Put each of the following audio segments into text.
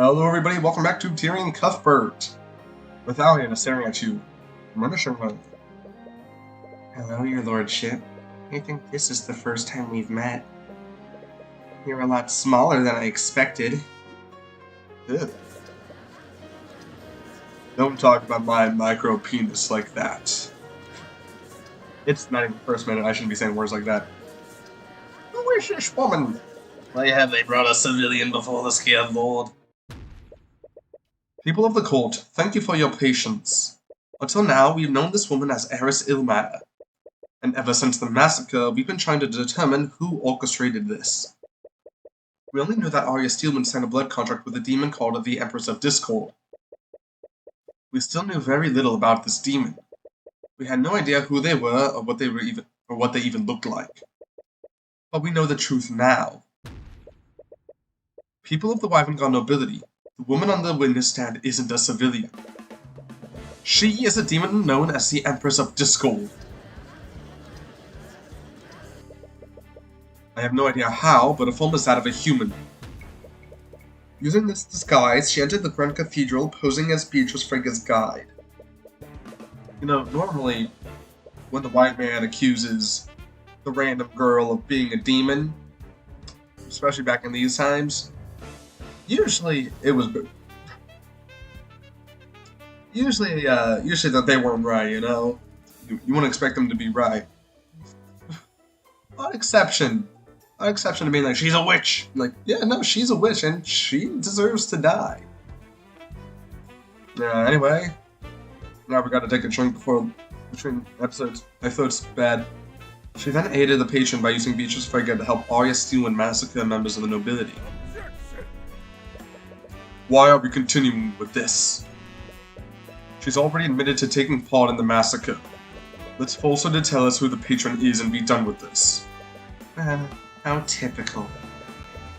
Hello everybody, welcome back to Tyrion Cuthbert. With Aliena staring at you. Hello, your lordship. I think this is the first time we've met. You're a lot smaller than I expected. Ugh. Don't talk about my micro penis like that. It's not even the first minute, I shouldn't be saying words like that. Who is this woman? Why have they brought a civilian before the scared lord? People of the court, thank you for your patience. Until now, we've known this woman as Heiress Ilmater. And ever since the massacre, we've been trying to determine who orchestrated this. We only knew that Arya Steelman signed a blood contract with a demon called the Empress of Discord. We still knew very little about this demon. We had no idea who they were or what they even looked like. But we know the truth now. People of the Wyvern nobility, the woman on the witness stand isn't a civilian. She is a demon known as the Empress of Discord. I have no idea how, but her form is that of a human. Using this disguise, she entered the Grand Cathedral posing as Beatrice Frega's guide. You know, normally, when the white man accuses the random girl of being a demon, especially back in these times, usually it was... Usually that they weren't right, you know? You wouldn't expect them to be right. Odd exception to being like, she's a witch. Like, yeah, no, she's a witch, and she deserves to die. Anyway, now we gotta take a drink between episodes. I thought it's bad. She then aided the patron by using Beatrice Frege to help Arya steal and massacre members of the nobility. Why are we continuing with this? She's already admitted to taking part in the massacre. Let's force her to tell us who the patron is and be done with this. How typical.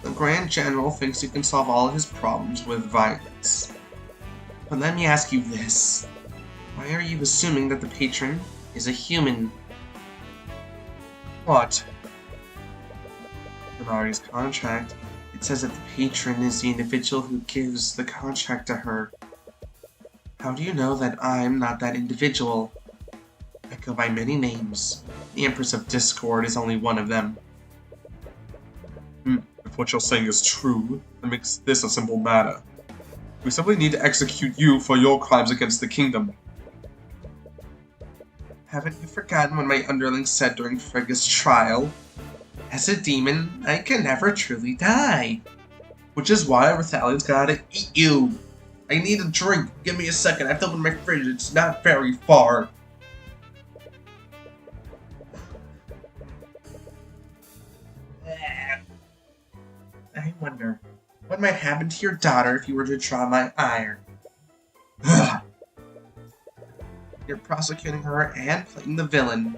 The Grand General thinks he can solve all of his problems with violence. But let me ask you this. Why are you assuming that the patron is a human? What? In Arya's contract, it says that the patron is the individual who gives the contract to her. How do you know that I'm not that individual? I go by many names. The Empress of Discord is only one of them. If what you're saying is true, that makes this a simple matter. We simply need to execute you for your crimes against the kingdom. Haven't you forgotten what my underlings said during Frega's trial? As a demon, I can never truly die. Which is why Rathalion's gotta eat you. I need a drink. Give me a second. I have to open my fridge. It's not very far. I wonder, what might happen to your daughter if you were to draw my ire? You're prosecuting her and playing the villain.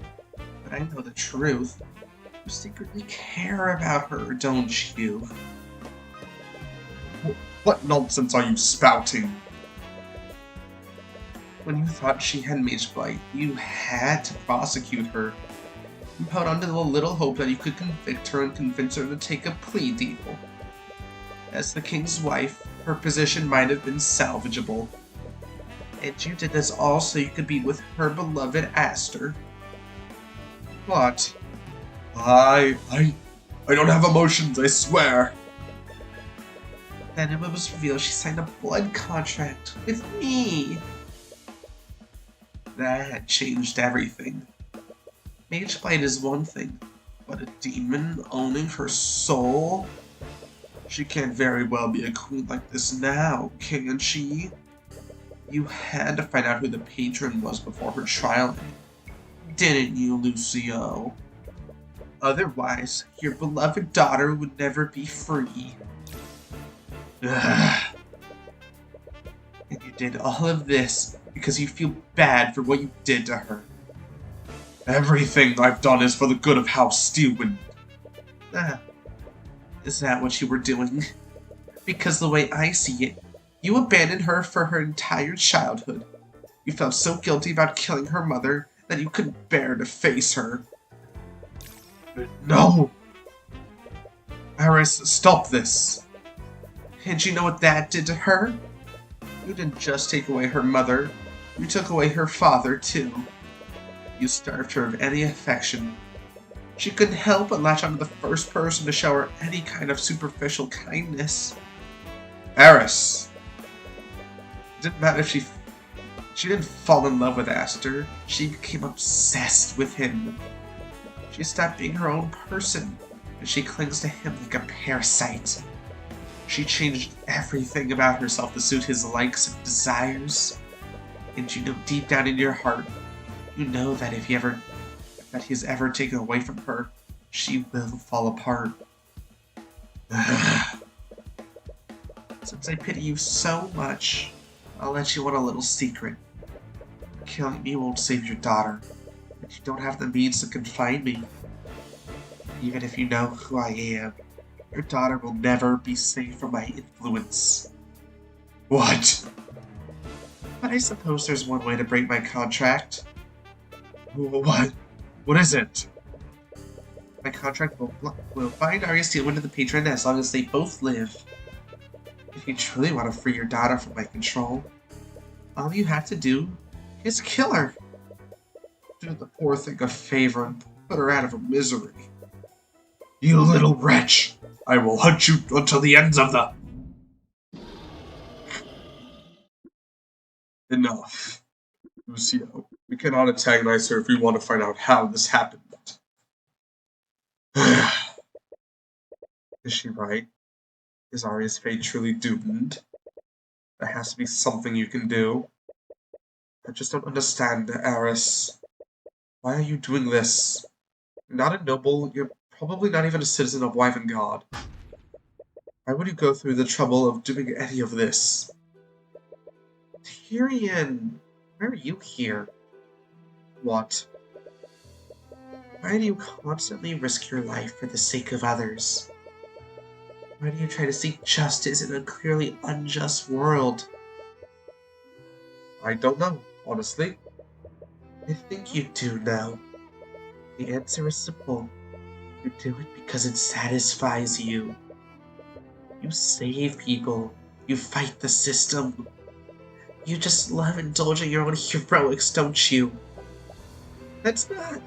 But I know the truth. You secretly care about her, don't you? What nonsense are you spouting? When you thought she had mageblight, you had to prosecute her. You held on to the little hope that you could convict her and convince her to take a plea deal. As the king's wife, her position might have been salvageable. And you did this all so you could be with her beloved Aster. What? I don't have emotions, I swear. Then it was revealed she signed a blood contract with me. That had changed everything. Mageblight is one thing, but a demon owning her soul? She can't very well be a queen like this now, can she? You had to find out who the patron was before her trial, didn't you, Lucio? Otherwise, your beloved daughter would never be free. And you did all of this because you feel bad for what you did to her. Everything I've done is for the good of House Steelwind. Is that what you were doing? Because the way I see it, you abandoned her for her entire childhood. You felt so guilty about killing her mother that you couldn't bear to face her. No! Aris, stop this! And you know what that did to her? You didn't just take away her mother, you took away her father too. You starved her of any affection. She couldn't help but latch onto the first person to show her any kind of superficial kindness. Eris! It didn't matter if she didn't fall in love with Aster, she became obsessed with him. She stopped being her own person, and she clings to him like a parasite. She changed everything about herself to suit his likes and desires. And you know deep down in your heart, you know that if he's ever taken away from her, she will fall apart. Since I pity you so much, I'll let you on a little secret. Killing me won't save your daughter, and you don't have the means to confine me. Even if you know who I am, your daughter will never be safe from my influence. What? But I suppose there's one way to break my contract. What? What is it? My contract will bind Arya Steelwind to the patron as long as they both live. If you truly want to free your daughter from my control, all you have to do is kill her. Do the poor thing a favor and put her out of her misery. You little wretch! I will hunt you until the ends of the... Enough. Lucio, we cannot antagonize her if we want to find out how this happened. Is she right? Is Arya's fate truly doomed? There has to be something you can do. I just don't understand, Eris. Why are you doing this? You're not a noble, you're probably not even a citizen of Wyvern. Why would you go through the trouble of doing any of this? Tyrion, why are you here? What? Why do you constantly risk your life for the sake of others? Why do you try to seek justice in a clearly unjust world? I don't know, honestly. I think you do know. The answer is simple. You do it because it satisfies you. You save people. You fight the system. You just love indulging your own heroics, don't you? That's not...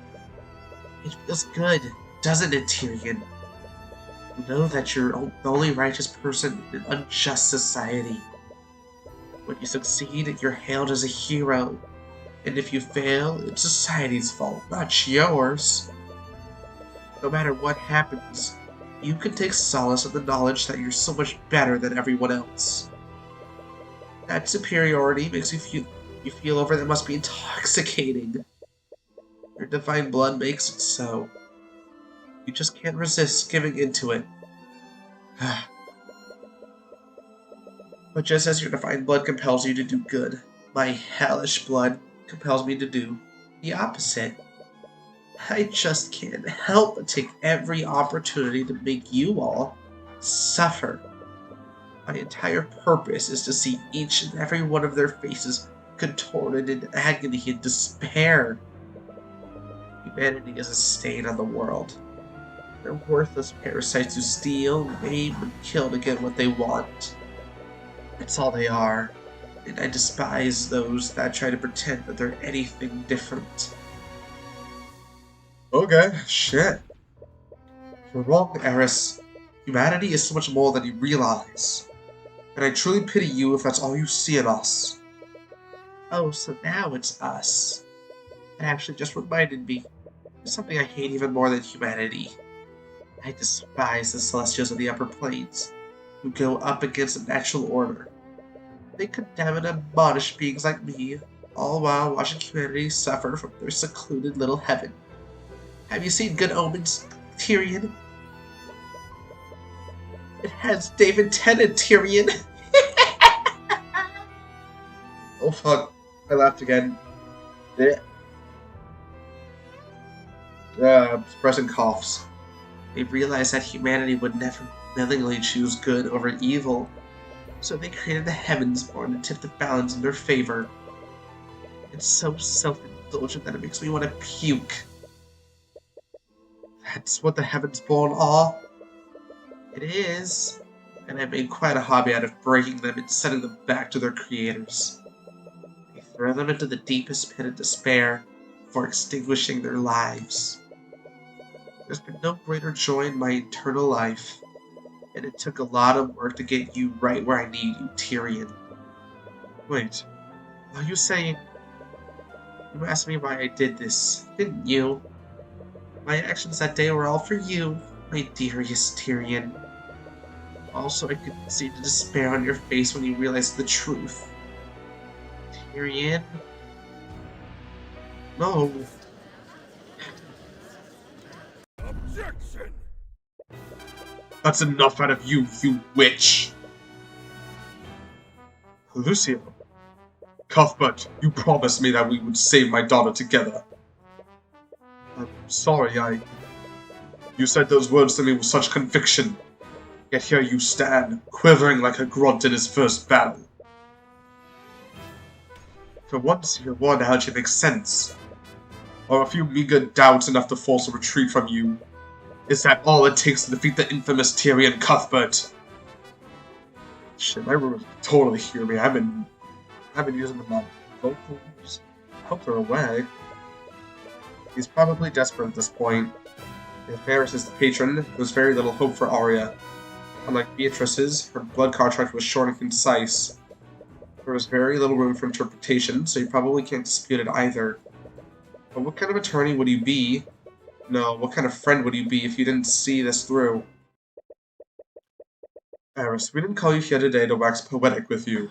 It feels good, doesn't it, Tyrion? You know that you're the only righteous person in an unjust society. When you succeed, you're hailed as a hero. And if you fail, it's society's fault, not yours. No matter what happens, you can take solace in the knowledge that you're so much better than everyone else. That superiority makes you feel over that must be intoxicating. Your divine blood makes it so. You just can't resist giving into it. But just as your divine blood compels you to do good, my hellish blood compels me to do the opposite. I just can't help but take every opportunity to make you all suffer. My entire purpose is to see each and every one of their faces contorted in agony and despair. Humanity is a stain on the world. They're worthless parasites who steal, maim, and kill to get what they want. That's all they are, and I despise those that try to pretend that they're anything different. Okay, shit. You're wrong, Eris. Humanity is so much more than you realize. And I truly pity you if that's all you see in us. Oh, so now it's us. It actually just reminded me of something I hate even more than humanity. I despise the Celestials of the upper planes, who go up against the natural order. They condemn and admonish beings like me, all while watching humanity suffer from their secluded little heaven. Have you seen Good Omens, Tyrion? It has David Tennant, Tyrion! Oh fuck, I laughed again. Suppressing coughs. They realized that humanity would never willingly choose good over evil, so they created the Heavensborn to tip the balance in their favor. It's so self-indulgent that it makes me want to puke. That's what the Heavensborn are? It is. and I made quite a hobby out of breaking them and sending them back to their creators. I throw them into the deepest pit of despair before extinguishing their lives. There's been no greater joy in my eternal life, and it took a lot of work to get you right where I need you, Tyrion. Wait, Are you saying... You asked me why I did this, didn't you? My actions that day were all for you, my dearest Tyrion. Also, I could see the despair on your face when you realized the truth. Tyrion? No. Objection! That's enough out of you, you witch! Lucio. Cuthbert, you promised me that we would save my daughter together. I'm sorry, You said those words to me with such conviction. Yet here you stand, quivering like a grunt in his first battle. For once, your war analogy makes sense. Or a few meager doubts enough to force a retreat from you. Is that all it takes to defeat the infamous Tyrion Cuthbert? Shit, my room totally hear me. I've been using the vocals. Hope they're away. He's probably desperate at this point. If Varys is the patron, there's very little hope for Arya. Unlike Beatrice's, her blood contract was short and concise. There was very little room for interpretation, so you probably can't dispute it either. But what kind of attorney would you be? No, what kind of friend would you be if you didn't see this through? Varys, we didn't call you here today to wax poetic with you.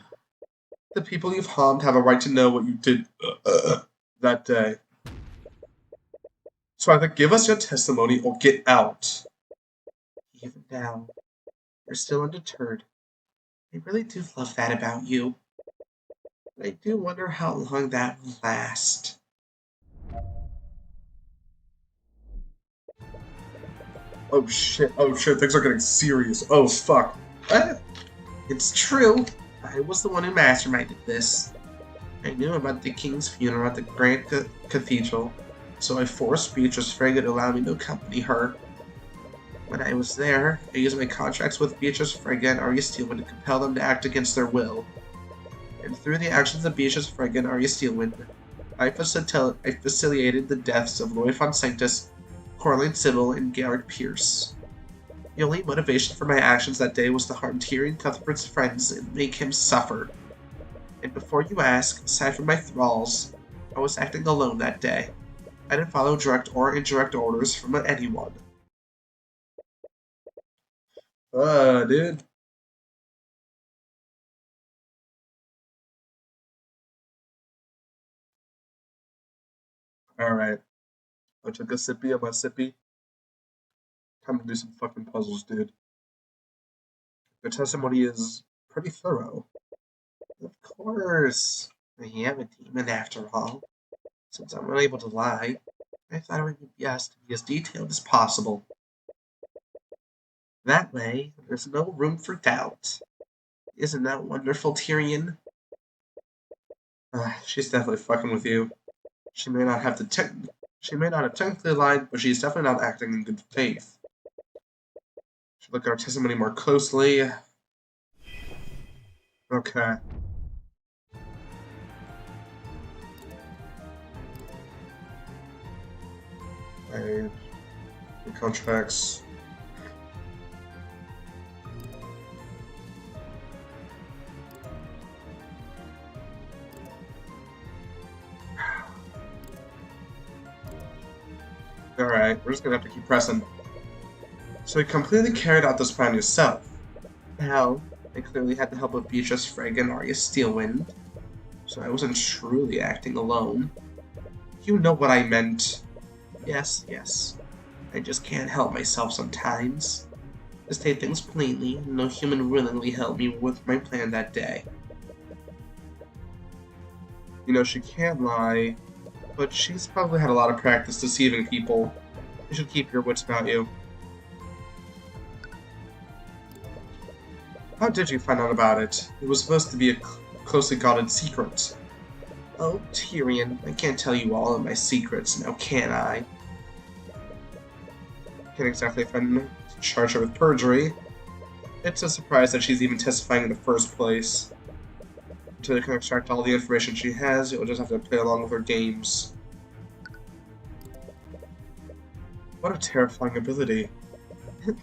The people you've harmed have a right to know what you did that day. So either give us your testimony or get out. Even now, you're still undeterred. I really do love that about you. But I do wonder how long that will last. Oh shit, things are getting serious. Oh fuck. It's true. I was the one who masterminded this. I knew about the king's funeral at the Grand Cathedral, so I forced Beatrice Frege to allow me to accompany her. When I was there, I used my contracts with Beatrice Frege and Arya Steelwind to compel them to act against their will. And through the actions of Beatrice Frege and Arya Steelwind, I facilitated the deaths of Lloyd von Sanctus, Corlane Sybil, and Garrick Pierce. The only motivation for my actions that day was to harm Tyrion Cuthbert's friends and make him suffer. And before you ask, aside from my thralls, I was acting alone that day. I didn't follow direct or indirect orders from anyone. Dude. Alright. I took a sippy of my sippy. Time to do some fucking puzzles, dude. The testimony is pretty thorough. Of course. I am a demon after all. Since I'm unable to lie, I thought it would be best to be as detailed as possible. That way, there's no room for doubt. Isn't that wonderful, Tyrion? She's definitely fucking with you. She may not have technically lied, but she's definitely not acting in good faith. Should look at our testimony more closely. Okay. The contracts. Alright, we're just gonna have to keep pressing. So you completely carried out this plan yourself. Now, I clearly had the help of Beatrice Frege and Arya Steelwind, so I wasn't truly acting alone. You know what I meant. Yes. I just can't help myself sometimes. To state things plainly, no human willingly helped me with my plan that day. You know, she can lie, but she's probably had a lot of practice deceiving people. You should keep your wits about you. How did you find out about it? It was supposed to be a closely guarded secret. Oh, Tyrion, I can't tell you all of my secrets, now can I? Can't exactly charge her with perjury. It's a surprise that she's even testifying in the first place. Until they can extract all the information she has, you'll just have to play along with her games. What a terrifying ability.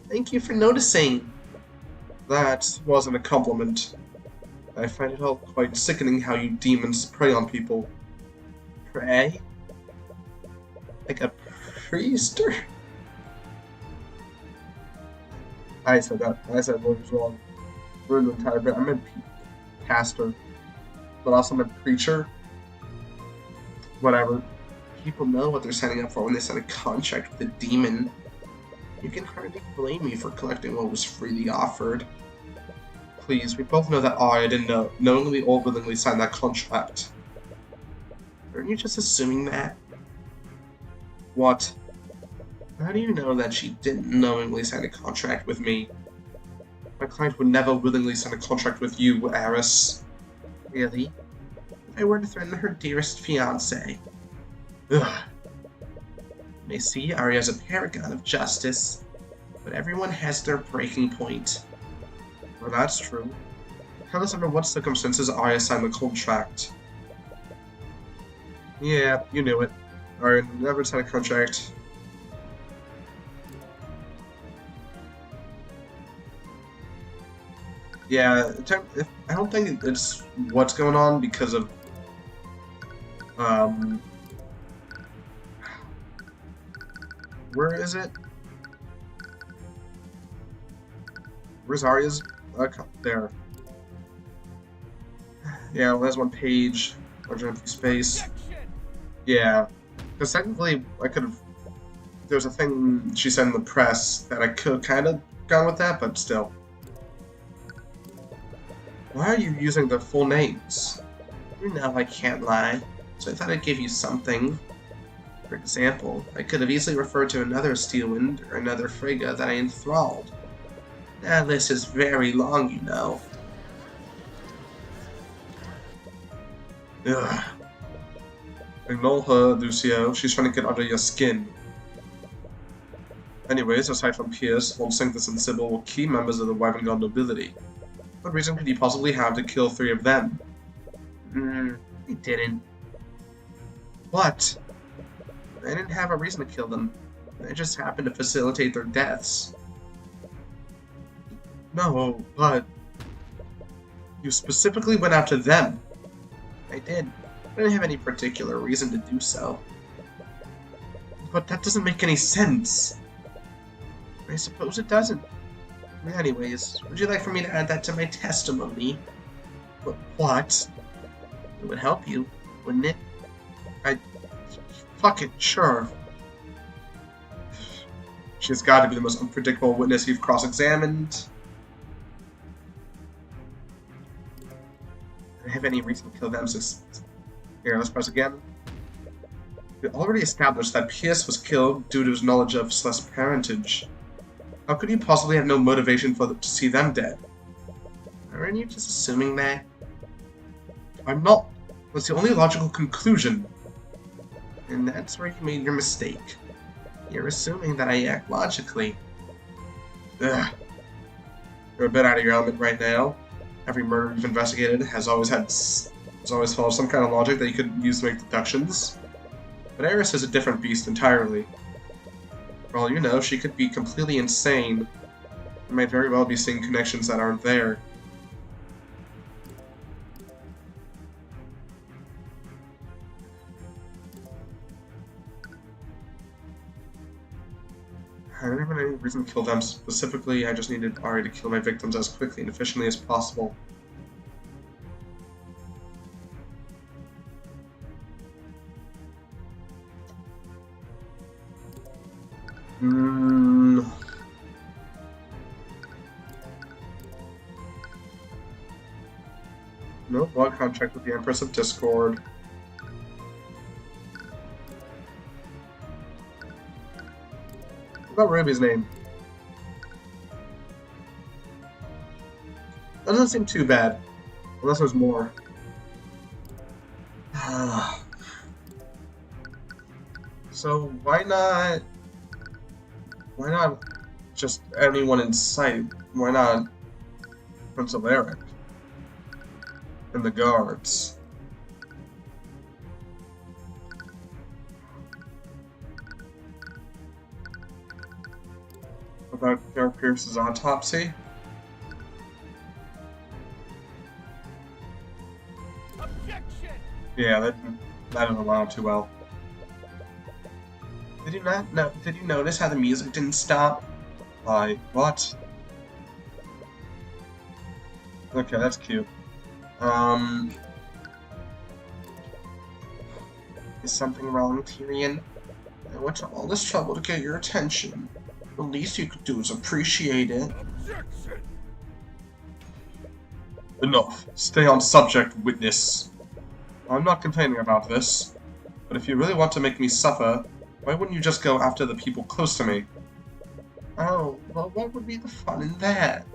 Thank you for noticing. That wasn't a compliment. I find it all quite sickening how you demons prey on people. Prey? Like a priest? I said that. I said what was wrong. Ruined the entire bit. I meant pastor. But also meant preacher. Whatever. People know what they're signing up for when they sign a contract with a demon. You can hardly blame me for collecting what was freely offered. Please, we both know that I didn't knowingly or willingly sign that contract. Aren't you just assuming that? What? How do you know that she didn't knowingly sign a contract with me? My client would never willingly sign a contract with you, Eris. Really? If I were to threaten her dearest fiancé. Ugh. You may see Arya as a paragon of justice, but everyone has their breaking point. Well, that's true. Tell us under what circumstances Arya signed the contract. Yeah, you knew it. Arya never signed a contract. Yeah, I don't think it's what's going on because of, where is it? Where's Arya's? There. Yeah, well, there's one page. Large empty space. Yeah. Because technically, I could have... There's a thing she said in the press that I could kind of gone with that, but still. Why are you using their full names? You know I can't lie, so I thought I'd give you something. For example, I could have easily referred to another Steelwind or another Frigga that I enthralled. That list is very long, you know. Ugh. Ignore her, Lucio. She's trying to get under your skin. Anyways, aside from Pierce, Volsungus and Sybil were key members of the Wyvern nobility. What reason could you possibly have to kill 3 of them? He didn't. What? I didn't have a reason to kill them. I just happened to facilitate their deaths. No, but... You specifically went after them. I did. I didn't have any particular reason to do so. But that doesn't make any sense. I suppose it doesn't. Anyways, would you like for me to add that to my testimony? But what? It would help you, wouldn't it? Fuck it, sure. She's got to be the most unpredictable witness you've cross-examined. I don't have any reason to kill them, so... Here, let's press again. We already established that Pierce was killed due to his knowledge of Celeste's parentage. How could you possibly have no motivation to see them dead? Aren't you just assuming that? I'm not. That's the only logical conclusion. And that's where you made your mistake. You're assuming that I act logically. Ugh. You're a bit out of your element right now. Every murder you've investigated has always followed some kind of logic that you could use to make deductions. But Eris is a different beast entirely. For all you know, she could be completely insane. You might very well be seeing connections that aren't there. I don't have any reason to kill them specifically, I just needed Ari to kill my victims as quickly and efficiently as possible. No blood contract with the Empress of Discord. What about Ruby's name? That doesn't seem too bad. Unless there's more. So why not just anyone in sight? Why not Prince Alaric. And the guards. About Garrett Pierce's autopsy? Objection! Yeah, that didn't allow too well. Did you notice how the music didn't stop? Like, what? Okay, that's cute. Is something wrong, Tyrion? I went to all this trouble to get your attention. The least you could do is appreciate it. Objection! Enough. Stay on subject, witness. I'm not complaining about this, but if you really want to make me suffer, why wouldn't you just go after the people close to me? Oh, well, what would be the fun in that?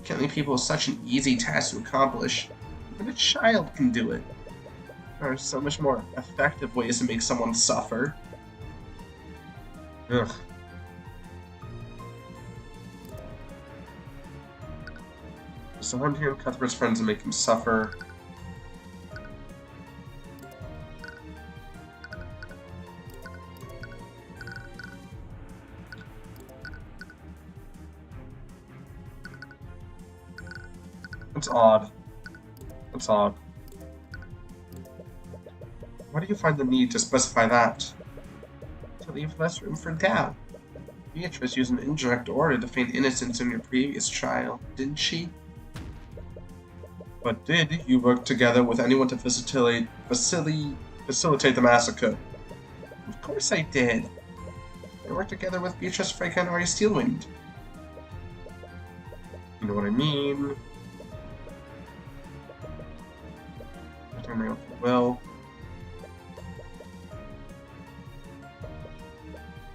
Killing people is such an easy task to accomplish. Even a child can do it. There are so much more effective ways to make someone suffer. Ugh. So I'm here with Cuthbert's friends and make him suffer. That's odd. That's odd. Why do you find the need to specify that? To leave less room for doubt. Beatrice used an indirect order to feign innocence in your previous trial, didn't she? But did you work together with anyone to facilitate the massacre? Of course I did. I worked together with Beatrice Freyka and Arya Steelwind. You know what I mean? Well,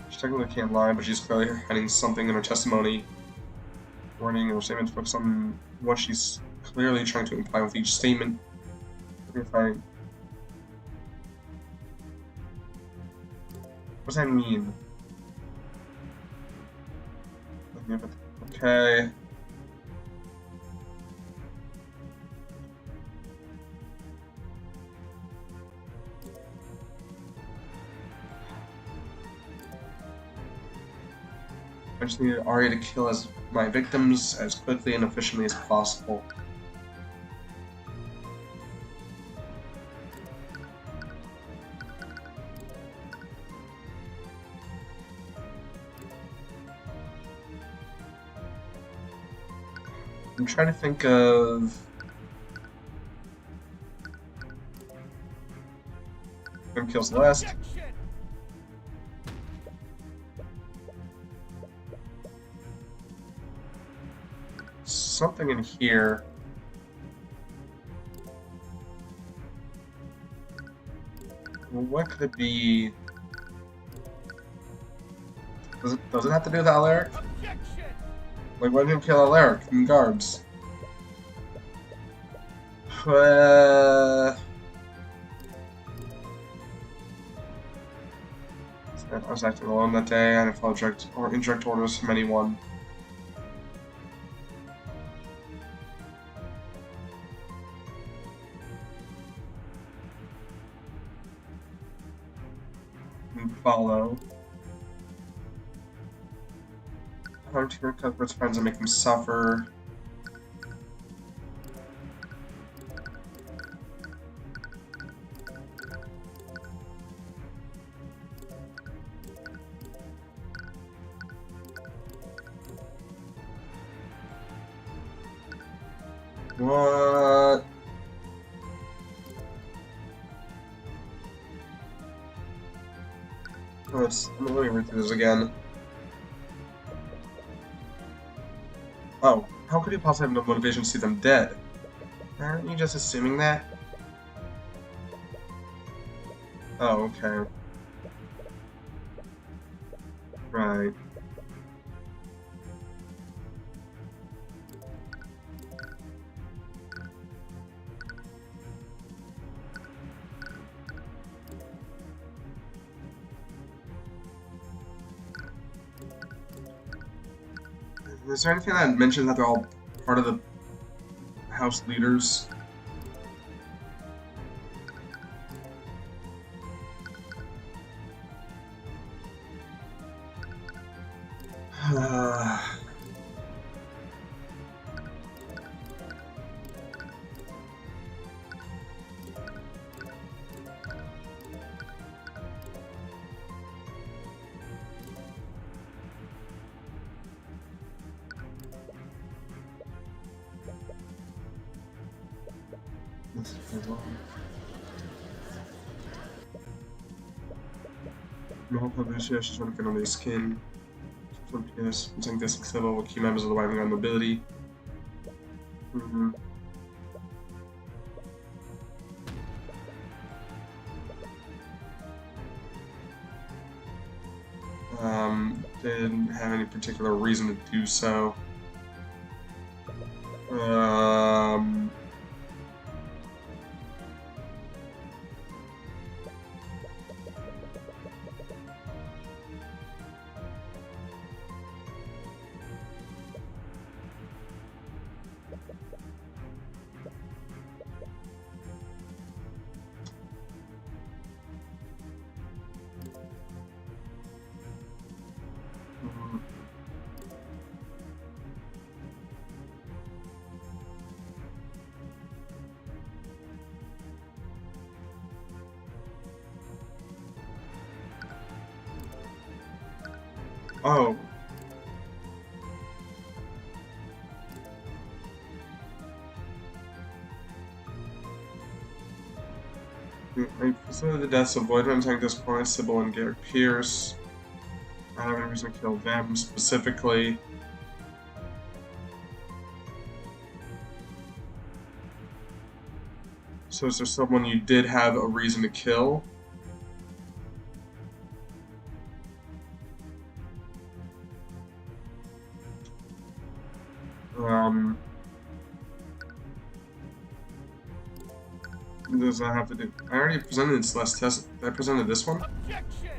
she technically can't lie, but she's clearly hiding something in her testimony. Warning or statement focus on what she's clearly trying to imply with each statement. If I... What does that mean? Okay. I just needed Arya to kill my victims as quickly and efficiently as possible. I'm trying to think of... Who kills last? Something in here. Well, what could it be? Does it have to do with Alaric? Like, why didn't kill Alaric and guards? I was acting alone that day. I didn't follow indirect orders from anyone. Follow. Hard to Cuthbert's friends and make him suffer. What? Let me read through this again. Oh, how could you possibly have no motivation to see them dead? Aren't you just assuming that? Oh, okay. Right. Is there anything that mentions that they're all part of the house leaders. No, publisher, she's trying to get under your skin. Yes, presenting this example with key members of the Wyvern Guard nobility. Didn't have any particular reason to do so. Oh. I facilitated the deaths of Voidman, Antagonist, Point, Sybil, and Garrett Pierce. I don't have any reason to kill them specifically. So is there someone you did have a reason to kill? Does that have to do? I already presented this last test. I presented this one. Objection!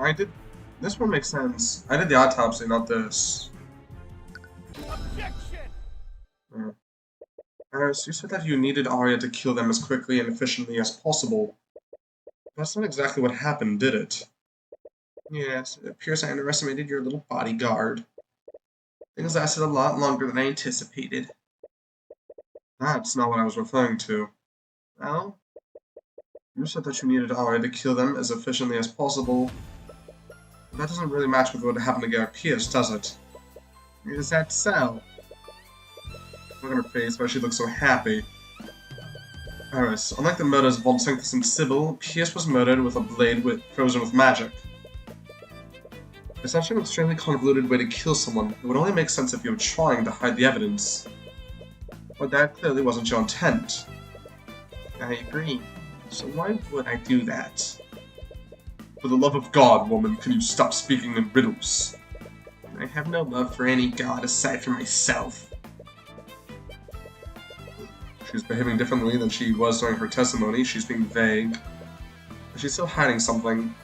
I did. This one makes sense. I did the autopsy, not this. Objection! Harris, you said that you needed Arya to kill them as quickly and efficiently as possible. That's not exactly what happened, did it? Yes, it appears I underestimated your little bodyguard. Things lasted a lot longer than I anticipated. That's not what I was referring to. Well, you said that you needed Arya to kill them as efficiently as possible. But that doesn't really match with what happened to Garrett Pierce, does it? Is that so? Look at her face, why she looks so happy. Aris, unlike the murders of Von Sanctus and Sybil, Pierce was murdered with a blade frozen with magic. It's actually an extremely convoluted way to kill someone. It would only make sense if you were trying to hide the evidence. But that clearly wasn't your intent. I agree. So why would I do that? For the love of God, woman, can you stop speaking in riddles? I have no love for any god aside from myself. She's behaving differently than she was during her testimony. She's being vague. But she's still hiding something.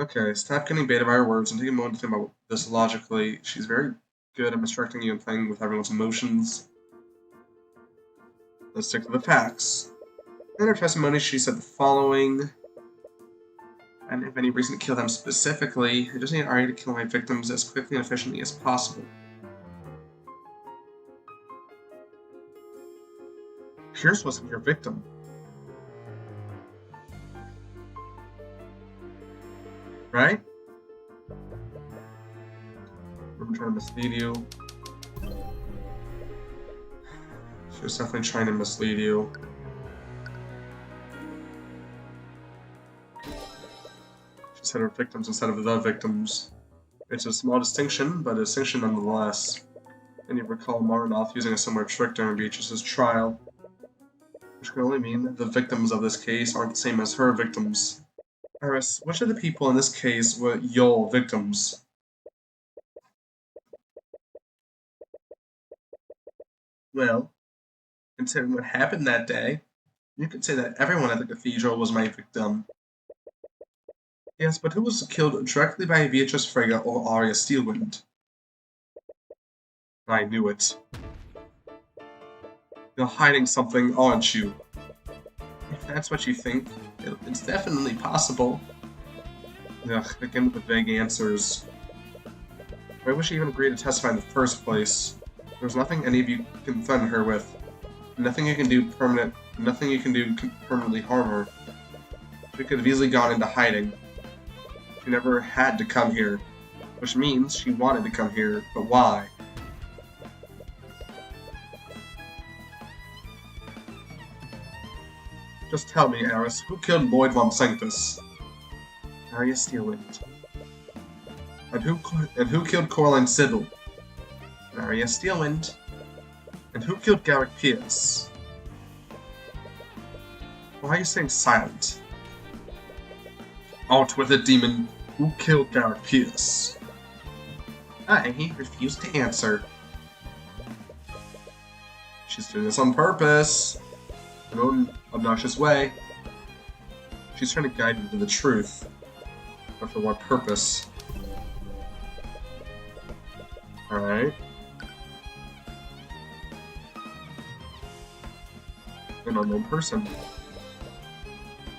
Okay, stop getting beta by her words and take a moment to think about this logically. She's very good at misdirecting you and playing with everyone's emotions. Let's stick to the facts. In her testimony, she said the following. I didn't have any reason to kill them specifically. I just need Arya to kill my victims as quickly and efficiently as possible. Pierce wasn't your victim. Right? I'm trying to mislead you. She was definitely trying to mislead you. She said her victims instead of the victims. It's a small distinction, but a distinction nonetheless. And you recall Marinoth using a similar trick during Beatrice's trial. which can only mean that the victims of this case aren't the same as her victims. Eris, which of the people in this case were your victims? Well, considering what happened that day, you could say that everyone at the cathedral was my victim. Yes, but who was killed directly by Beatrice Frege or Arya Steelwind? I knew it. You're hiding something, aren't you? If that's what you think, it's definitely possible. Ugh, again with the vague answers. Why would she even agree to testify in the first place? There's nothing any of you can threaten her with. Nothing you can do can permanently harm her. She could have easily gone into hiding. She never had to come here. Which means she wanted to come here, but why? Just tell me, Eris, who killed Lloyd von Sanctus? Arya Steelwind. And who killed Coraline Sybil? Arya Steelwind. And who killed Garrick Pierce? Why are you staying silent? Out with it, demon! Who killed Garrick Pierce? I refused to answer. She's doing this on purpose. In her own obnoxious way. She's trying to guide you to the truth. But for what purpose? Alright. An unknown person.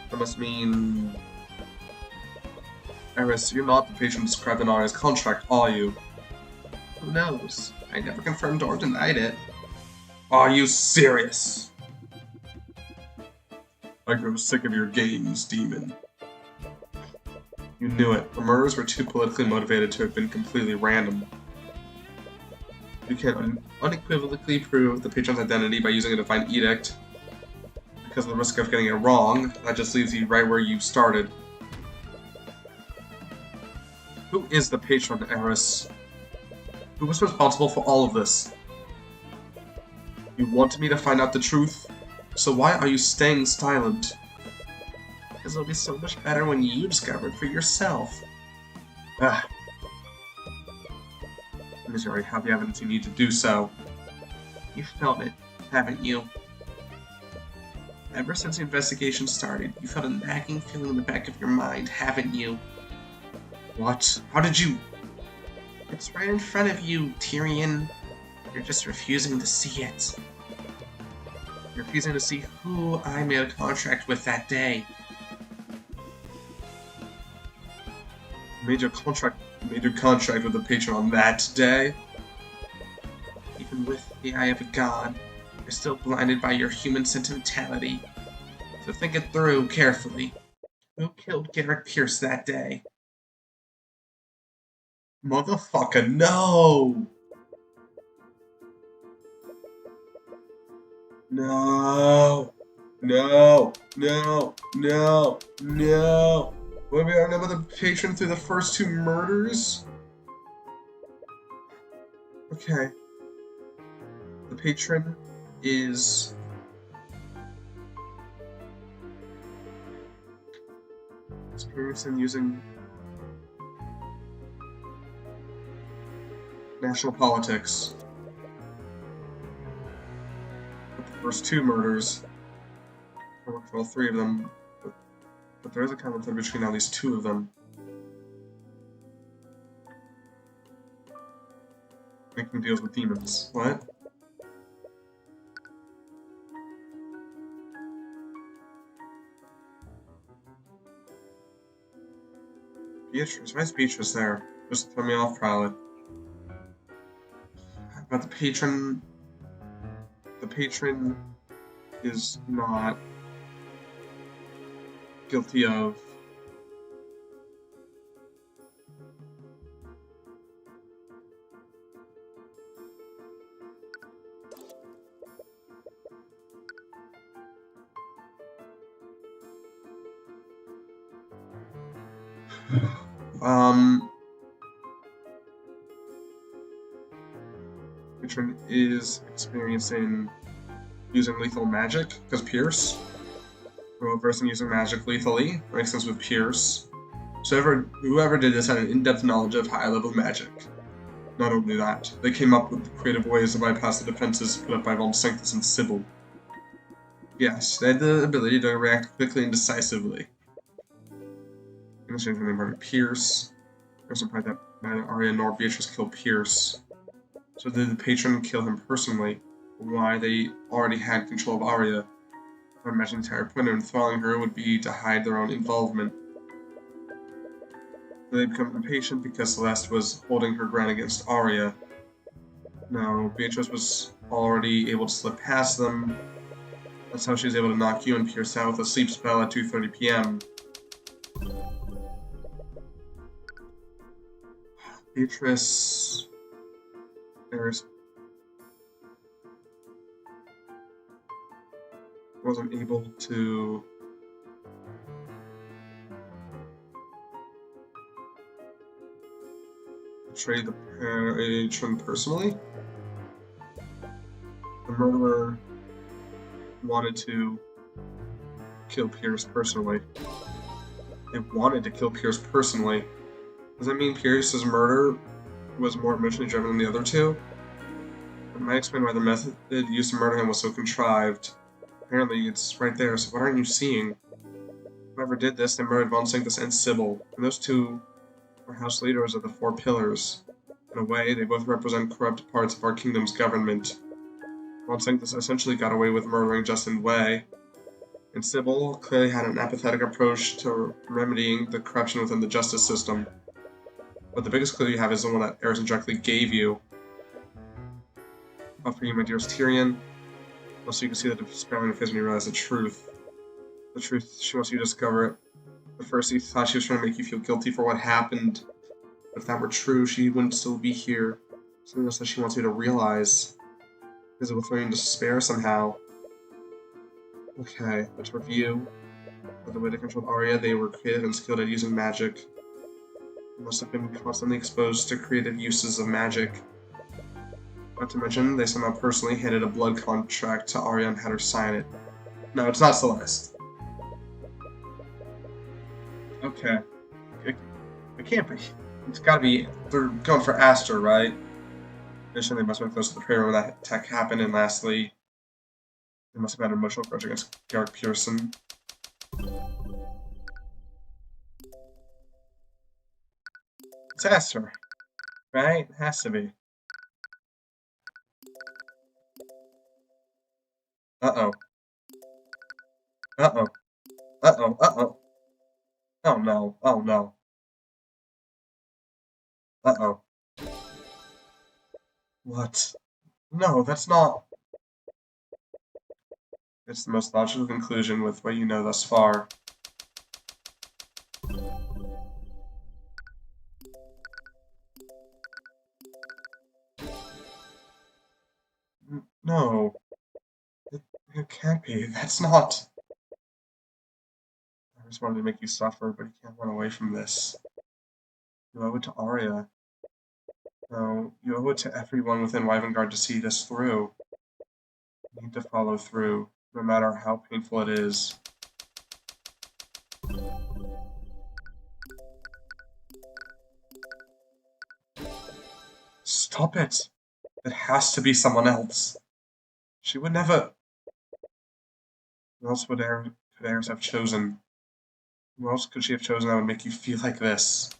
That must mean... Eris, you're not the patron described in Arya's contract, are you? Who knows? I never confirmed or denied it. Are you serious? I grow sick of your games, demon. You knew it. The murders were too politically motivated to have been completely random. You can unequivocally prove the patron's identity by using a divine edict. Because of the risk of getting it wrong, that just leaves you right where you started. Who is the patron, Eris? Who was responsible for all of this? You want me to find out the truth? So why are you staying silent? Because it'll be so much better when you discover it for yourself. Ah. Because you already have the evidence you need to do so. You felt it, haven't you? Ever since the investigation started, you felt a nagging feeling in the back of your mind, haven't you? What? How did you... It's right in front of you, Tyrion. You're just refusing to see it. You're refusing to see who I made a contract with that day. Made your contract with the patron on that day? Even with the eye of a god, you're still blinded by your human sentimentality. So think it through carefully. Who killed Garrick Pierce that day? Motherfucker, no! No! No! No! No! No! Will we remember the patron through the first two murders? Okay. The patron is... experienced in using national politics. With the first two murders, for all three of them, but there is a common thread between at least two of them. Making deals with demons. What? Beatrice? Why is Beatrice there? Just throw me off, probably. But the patron is not guilty of patron is experiencing using lethal magic, because Pierce. Well, person using magic lethally makes sense with Pierce. So whoever did this had an in-depth knowledge of high-level magic. Not only that, they came up with creative ways to bypass the defenses put up by Von Sanctus and Sybil. Yes, they had the ability to react quickly and decisively. In exchange for the name Pierce. There's implied that neither Arya nor Beatrice killed Pierce. So did the patron kill him personally? Why they already had control of Arya? I imagine the entire point of enthralling her would be to hide their own involvement. They become impatient because Celeste was holding her ground against Arya. No, Beatrice was already able to slip past them. That's how she was able to knock you and Pierce out with a sleep spell at 2:30 p.m. Beatrice... wasn't able to... betray the patron personally. The murderer wanted to kill Pierce personally. They wanted to kill Pierce personally. Does that mean Pierce's murder was more emotionally driven than the other two? It might explain why the method used to murder him was so contrived. Apparently, it's right there, so what aren't you seeing? Whoever did this, they murdered Von Sanctus and Sybil, and those two were house leaders of the Four Pillars. In a way, they both represent corrupt parts of our kingdom's government. Von Sanctus essentially got away with murdering Justin Way, and Sybil clearly had an apathetic approach to remedying the corruption within the justice system. But the biggest clue you have is the one that Aerys directly gave you. But for you, my dearest Tyrion, also you can see the despair on your face when you realize the truth. The truth, she wants you to discover it. At first you thought she was trying to make you feel guilty for what happened. But if that were true, she wouldn't still be here. Something else that she wants you to realize. Because it will throw you into despair somehow. Okay, let's review. By the way they controlled Arya, they were creative and skilled at using magic. They must have been constantly exposed to creative uses of magic. Not to mention, they somehow personally handed a blood contract to Arya and had her sign it. No, it's not Celeste. Okay. It can't be. It's gotta be. They're going for Aster, right? Additionally, they must have been close to the prayer when that attack happened, and lastly, they must have had an emotional grudge against Garrick Pearson. It's Aster, right? It has to be. Uh-oh. Uh-oh. Uh-oh. Uh-oh. Oh no. Oh no. Uh-oh. What? No, that's not... It's the most logical conclusion with what you know thus far. No. It can't be. That's not... I just wanted to make you suffer, but you can't run away from this. You owe it to Arya. No, you owe it to everyone within Wyvengard to see this through. You need to follow through, no matter how painful it is. Stop it! It has to be someone else. She would never... Who else could Aerys have chosen? Who else could she have chosen that would make you feel like this?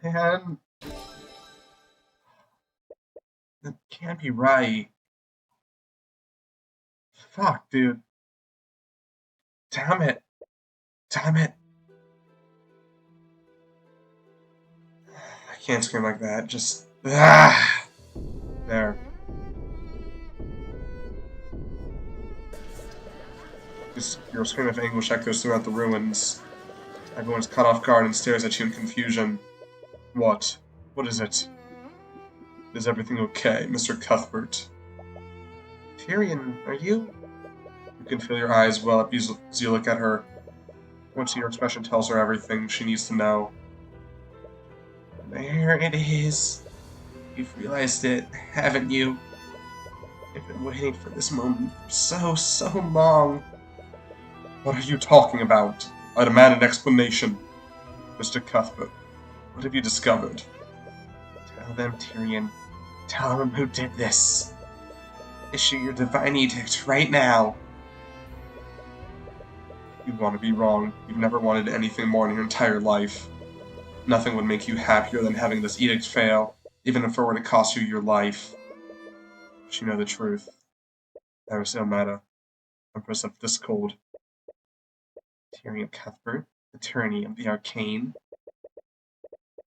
Man... That can't be right. Fuck, dude. Damn it. Damn it. I can't scream like that. Just... Ah! There. Your scream of anguish echoes throughout the ruins. Everyone's caught off guard and stares at you in confusion. What? What is it? Is everything okay, Mr. Cuthbert? Tyrion, are you? You can feel your eyes well up as you look at her. Once your expression tells her everything she needs to know. There it is. You've realized it, haven't you? I've been waiting for this moment for so long. What are you talking about? I demand an explanation. Mr. Cuthbert, what have you discovered? Tell them, Tyrion. Tell them who did this. Issue your divine edict right now. You want to be wrong. You've never wanted anything more in your entire life. Nothing would make you happier than having this edict fail, even if it were to cost you your life. But you know the truth. There is no matter. Empress of Discord. Tyrion Cuthbert, attorney of the Arcane.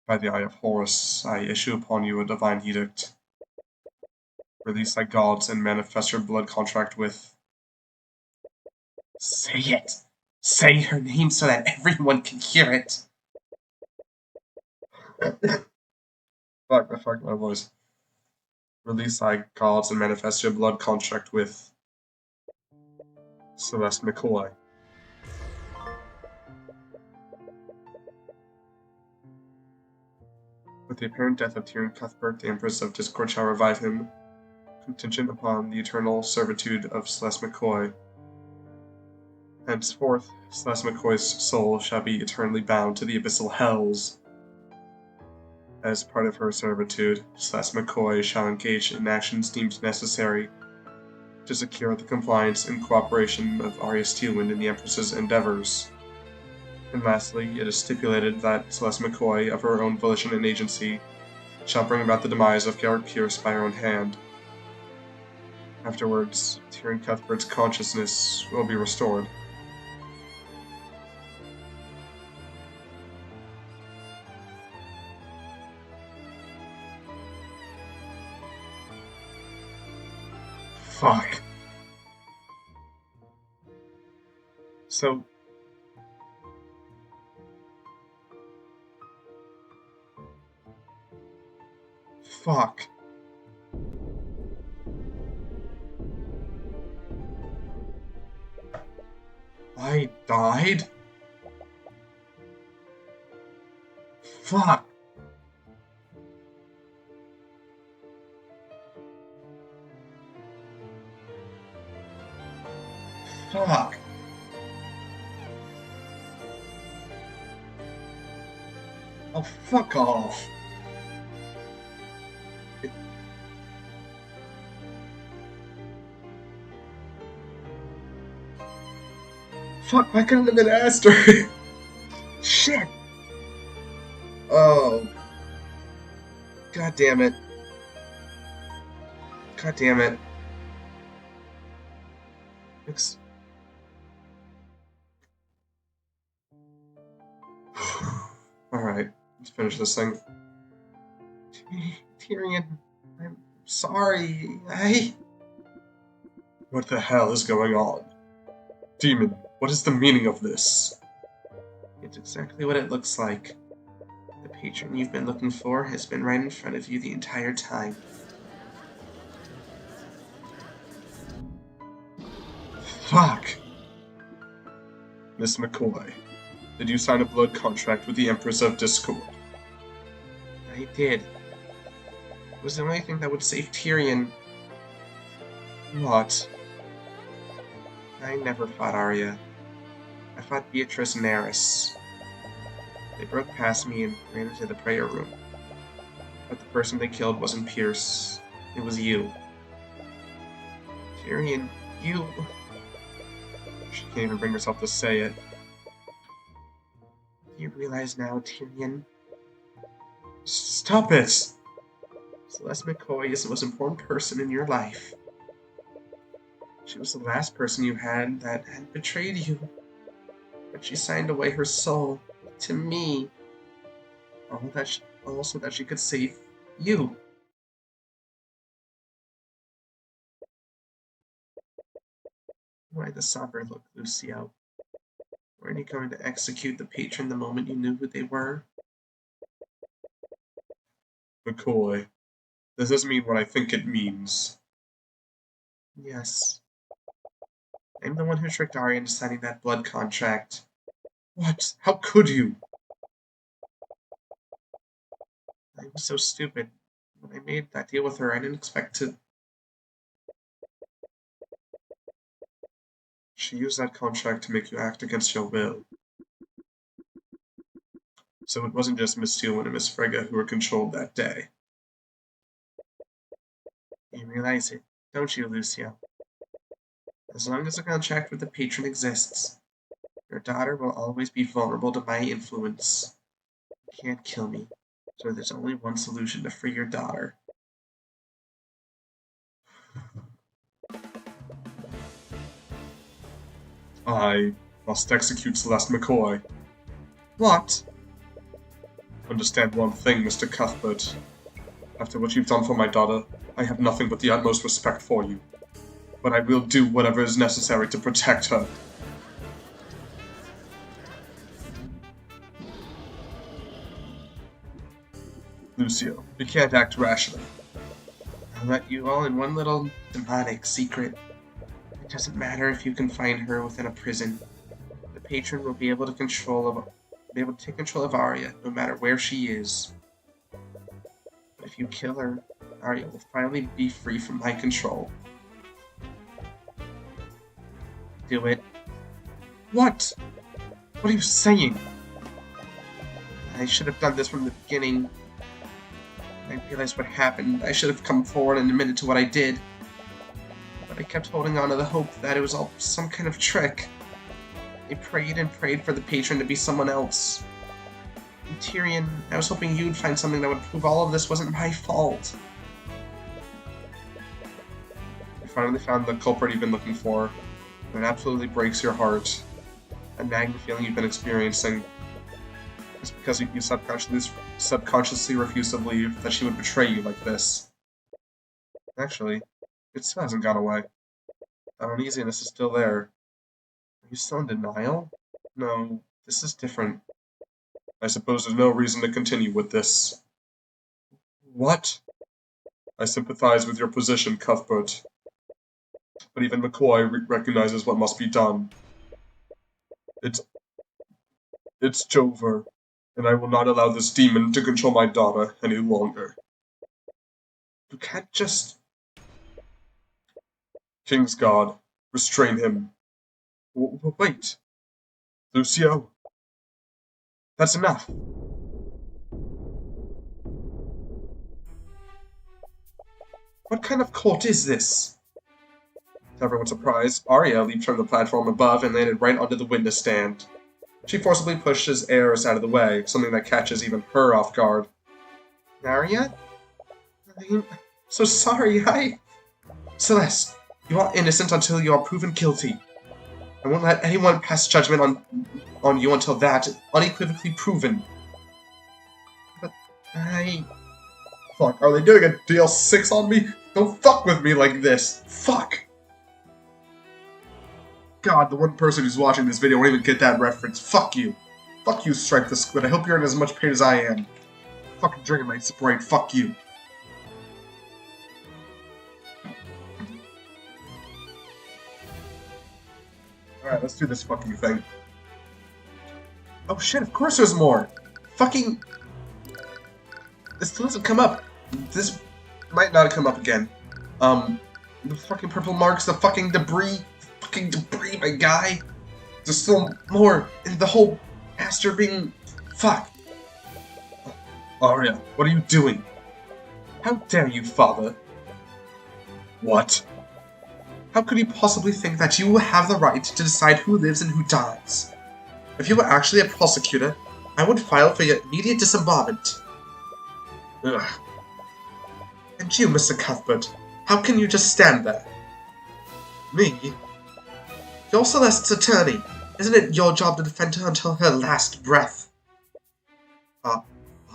By the eye of Horus, I issue upon you a divine edict. Release thy gods and manifest your blood contract with... Say it! Say her name so that everyone can hear it! Fuck, I fucked my voice. Release thy gods and manifest your blood contract with... Celeste McCoy. With the apparent death of Tyrion Cuthbert, the Empress of Discord shall revive him, contingent upon the eternal servitude of Celeste McCoy. Henceforth, Celeste McCoy's soul shall be eternally bound to the abyssal hells. As part of her servitude, Celeste McCoy shall engage in actions deemed necessary to secure the compliance and cooperation of Arya Steelwind in the Empress's endeavors. And lastly, it is stipulated that Celeste McCoy, of her own volition and agency, shall bring about the demise of Garrett Pierce by her own hand. Afterwards, Tyrion Cuthbert's consciousness will be restored. Fuck. So... Fuck. I died? Fuck. Fuck. Oh, fuck off. Fuck, why couldn't it have been Aster? Shit. Oh. God damn it. God damn it. It's... Alright, let's finish this thing. Tyrion, I'm sorry. What the hell is going on? Demon, what is the meaning of this? It's exactly what it looks like. The patron you've been looking for has been right in front of you the entire time. Fuck! Miss McCoy, did you sign a blood contract with the Empress of Discord? I did. It was the only thing that would save Tyrion. What? I never fought Arya. I fought Beatrice and Eris. They broke past me and ran into the prayer room. But the person they killed wasn't Pierce. It was you. Tyrion, you... She can't even bring herself to say it. You realize now, Tyrion? Stop it! Celeste McCoy is the most important person in your life. She was the last person you had that had betrayed you. But she signed away her soul to me. Also that she could save you. Why the somber look, Lucio? Weren't you going to execute the patron the moment you knew who they were? McCoy, does this mean what I think it means? Yes. I'm the one who tricked Arya into signing that blood contract. What? How could you? I was so stupid. When I made that deal with her, I didn't expect to... She used that contract to make you act against your will. So it wasn't just Miss Tealwyn and Miss Frigga who were controlled that day. You realize it, don't you, Lucio? As long as the contract with the patron exists, your daughter will always be vulnerable to my influence. You can't kill me, so there's only one solution to free your daughter. I must execute Celeste McCoy. What? Understand one thing, Mr. Cuthbert. After what you've done for my daughter, I have nothing but the utmost respect for you. But I will do whatever is necessary to protect her. Lucio, you can't act rashly. I'll let you all in one little demonic secret. It doesn't matter if you confine her within a prison. The patron will be able to take control of Arya, no matter where she is. But if you kill her, Arya will finally be free from my control. Do it. What? What are you saying? I should have done this from the beginning. I realized what happened. I should have come forward and admitted to what I did. But I kept holding on to the hope that it was all some kind of trick. I prayed and prayed for the patron to be someone else. And Tyrion, I was hoping you'd find something that would prove all of this wasn't my fault. You finally found the culprit you've been looking for. It absolutely breaks your heart. That nagging feeling you've been experiencing is because you subconsciously refuse to believe that she would betray you like this. Actually, it still hasn't gone away. That uneasiness is still there. Are you still in denial? No, this is different. I suppose there's no reason to continue with this. What? I sympathize with your position, Cuthbert. But even McCoy recognizes what must be done. It's Jover, and I will not allow this demon to control my daughter any longer. You can't just... King's God, restrain him. Wait. Lucio. That's enough. What kind of court is this? To everyone's surprise, Arya leaped from the platform above and landed right onto the witness stand. She forcibly pushes Eris out of the way, something that catches even her off guard. Arya? I'm so sorry, Celeste, you are innocent until you are proven guilty. I won't let anyone pass judgment on you until that is unequivocally proven. But Fuck, are they doing a DL6 on me? Don't fuck with me like this. Fuck! God, the one person who's watching this video won't even get that reference. Fuck you. Fuck you, Strike the Squid. I hope you're in as much pain as I am. Fucking drinking my Sprite. Fuck you. Alright, let's do this fucking thing. Oh shit, of course there's more! Fucking... This still doesn't come up. This might not come up again. The fucking purple marks, the fucking debris. Fucking debris, my guy. There's still more. And the whole master being... Fuck. Arya, what are you doing? How dare you, father? What? How could you possibly think that you have the right to decide who lives and who dies? If you were actually a prosecutor, I would file for your immediate disembowelment. Ugh. And you, Mr. Cuthbert, how can you just stand there? Me? You're Celeste's attorney. Isn't it your job to defend her until her last breath?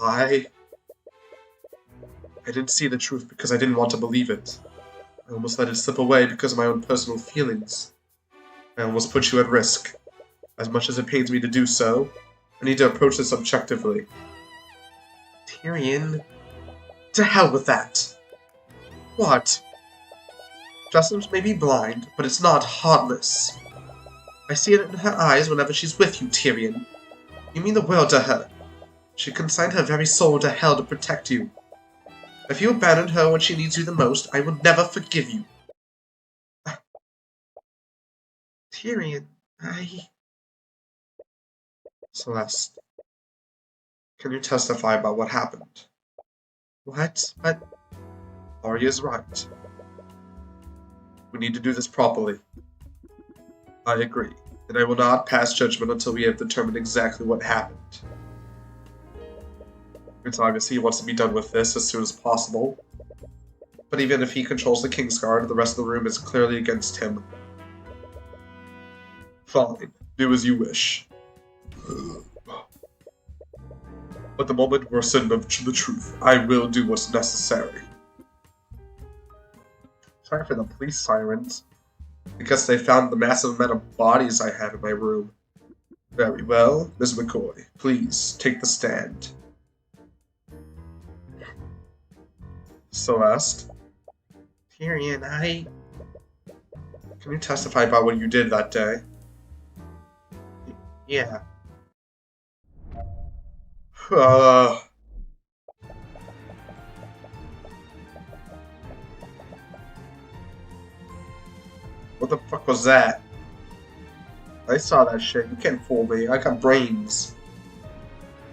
I didn't see the truth because I didn't want to believe it. I almost let it slip away because of my own personal feelings. I almost put you at risk. As much as it pains me to do so, I need to approach this objectively. Tyrion... To hell with that! What? Justice may be blind, but it's not heartless. I see it in her eyes whenever she's with you, Tyrion. You mean the world to her. She consigned her very soul to hell to protect you. If you abandoned her when she needs you the most, I will never forgive you. Tyrion, I... Celeste, can you testify about what happened? What? But... Arya's right. We need to do this properly. I agree, and I will not pass judgment until we have determined exactly what happened. It's obvious he wants to be done with this as soon as possible. But even if he controls the Kingsguard, the rest of the room is clearly against him. Fine, do as you wish. But the moment we're certain of the truth, I will do what's necessary. Sorry for the police sirens. Because they found the massive amount of bodies I have in my room. Very well, Ms. McCoy, please take the stand. Celeste? Tyrion, I... Can you testify about what you did that day? Yeah. What the fuck was that? I saw that shit. You can't fool me. I got brains.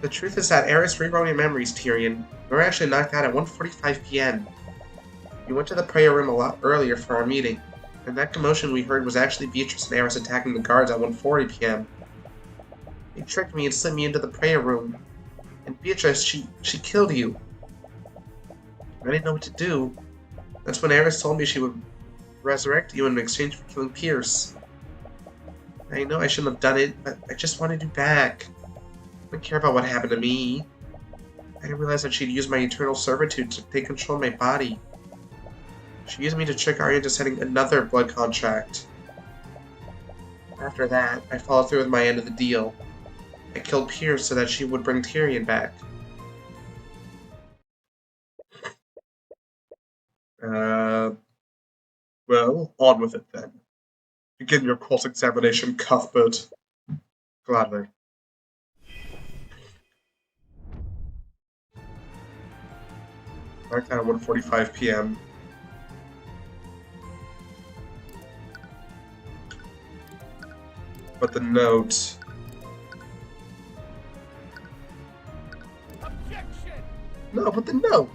The truth is that Eris rewrote your memories, Tyrion. We were actually knocked out at 1:45 p.m. You went to the prayer room a lot earlier for our meeting, and that commotion we heard was actually Beatrice and Eris attacking the guards at 1:40 p.m. They tricked me and sent me into the prayer room. And Beatrice, she killed you. I didn't know what to do. That's when Eris told me she would resurrect you in exchange for killing Pierce. I know I shouldn't have done it, but I just wanted you back. I didn't care about what happened to me. I didn't realize that she'd use my eternal servitude to take control of my body. She used me to trick Arya into setting another blood contract. After that, I followed through with my end of the deal. I killed Pierce so that she would bring Tyrion back. Well, on with it then. Begin your cross-examination, Cuthbert. Gladly. Right now, 1:45 p.m. But the note... Objection! No, but the note!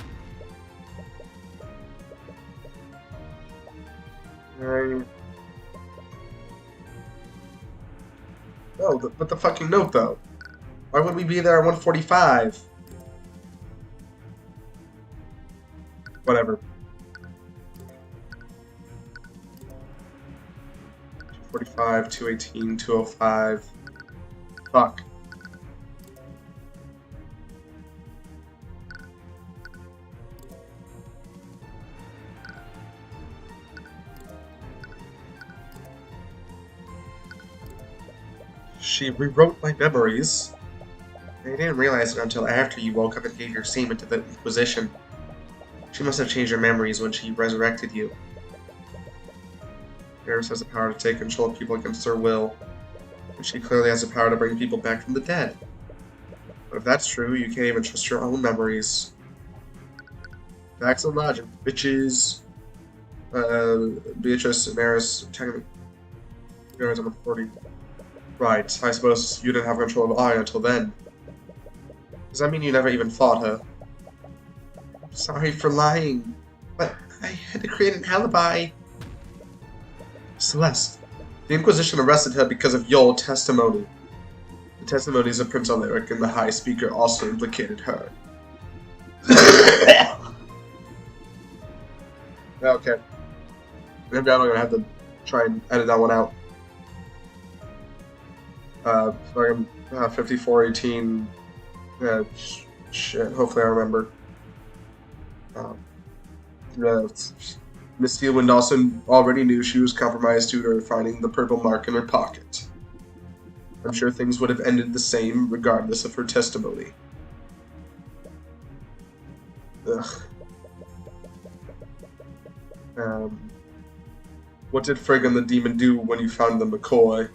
No, but the fucking note, though. Why would we be there at 1:45? Whatever. 2:45, 2:18, 2:05. Fuck. She rewrote my memories. I didn't realize it until after you woke up and gave your statement to the Inquisition. She must have changed her memories when she resurrected you. Eris has the power to take control of people against their will, and she clearly has the power to bring people back from the dead. But if that's true, you can't even trust your own memories. Facts and logic, bitches. Beatrice and Eris technically guys on 40. Right, I suppose you didn't have control of Arya until then. Does that mean you never even fought her? Sorry for lying, but I had to create an alibi. Celeste, the Inquisition arrested her because of your testimony. The testimonies of Prince Alaric and the High Speaker also implicated her. Okay. Maybe I'm gonna have to try and edit that one out. Fucking 5418. Shit, hopefully I remember. Miss Steelwind also already knew she was compromised due to her finding the purple mark in her pocket. I'm sure things would have ended the same regardless of her testimony. Ugh. What did Frigg and the demon do when you found the McCoy?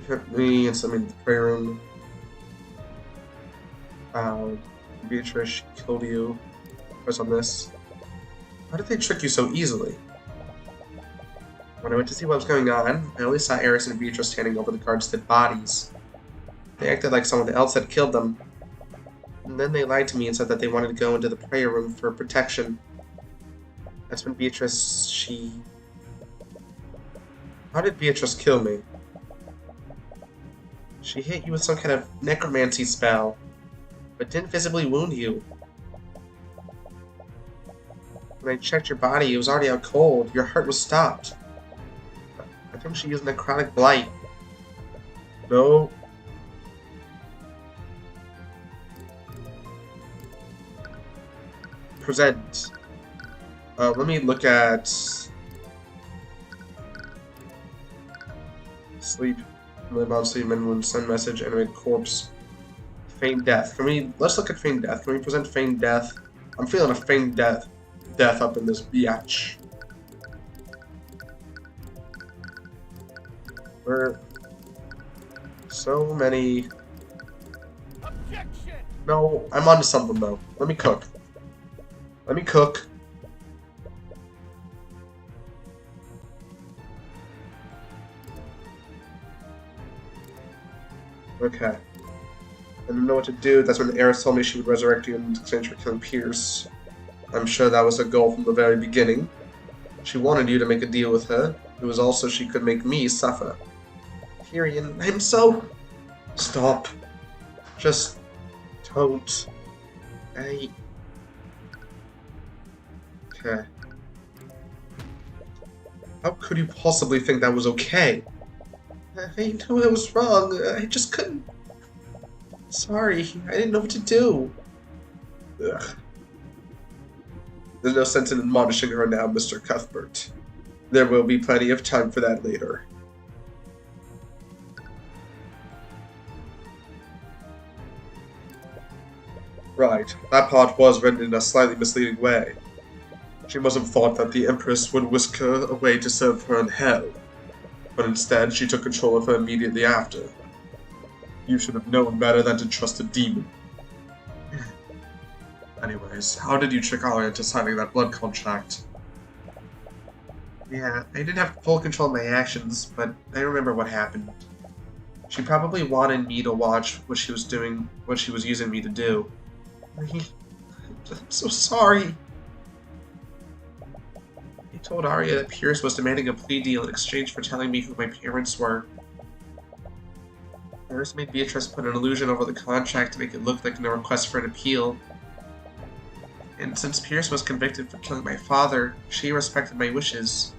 hurt me and sent me to the prayer room. Beatrice, she killed you. Press on this. How did they trick you so easily? When I went to see what was going on, I only saw Eris and Beatrice standing over the guard's dead bodies. They acted like someone else had killed them. And then they lied to me and said that they wanted to go into the prayer room for protection. That's when Beatrice, she... How did Beatrice kill me? She hit you with some kind of necromancy spell, but didn't visibly wound you. When I checked your body, it was already out cold. Your heart was stopped. I think she used necrotic blight. No. Present. Let me look at... Sleep. Live on sleep, and send message, animate corpse. Feigned death. Let's look at feigned death. Can we present feigned death? I'm feeling a feigned death up in this biatch. Where so many. Objection! No, I'm onto something though. Let me cook. Okay. I didn't know what to do. That's when Eris told me she would resurrect you in exchange for killing Pierce. I'm sure that was a goal from the very beginning. She wanted you to make a deal with her. It was also she could make me suffer. Tyrion, I'm so... Stop. Just... don't. Okay. How could you possibly think that was okay? I knew I was wrong. I just couldn't... Sorry, I didn't know what to do. Ugh. There's no sense in admonishing her now, Mr. Cuthbert. There will be plenty of time for that later. Right, that part was written in a slightly misleading way. She must have thought that the Empress would whisk her away to serve her in hell, but instead she took control of her immediately after. You should have known better than to trust a demon. Anyways, how did you trick AotA into signing that blood contract? Yeah, I didn't have full control of my actions, but I remember what happened. She probably wanted me to watch what she was doing, what she was using me to do. I'm so sorry. I told Arya that Pierce was demanding a plea deal in exchange for telling me who my parents were. Pierce made Beatrice put an illusion over the contract to make it look like a request for an appeal. And since Pierce was convicted for killing my father, she respected my wishes.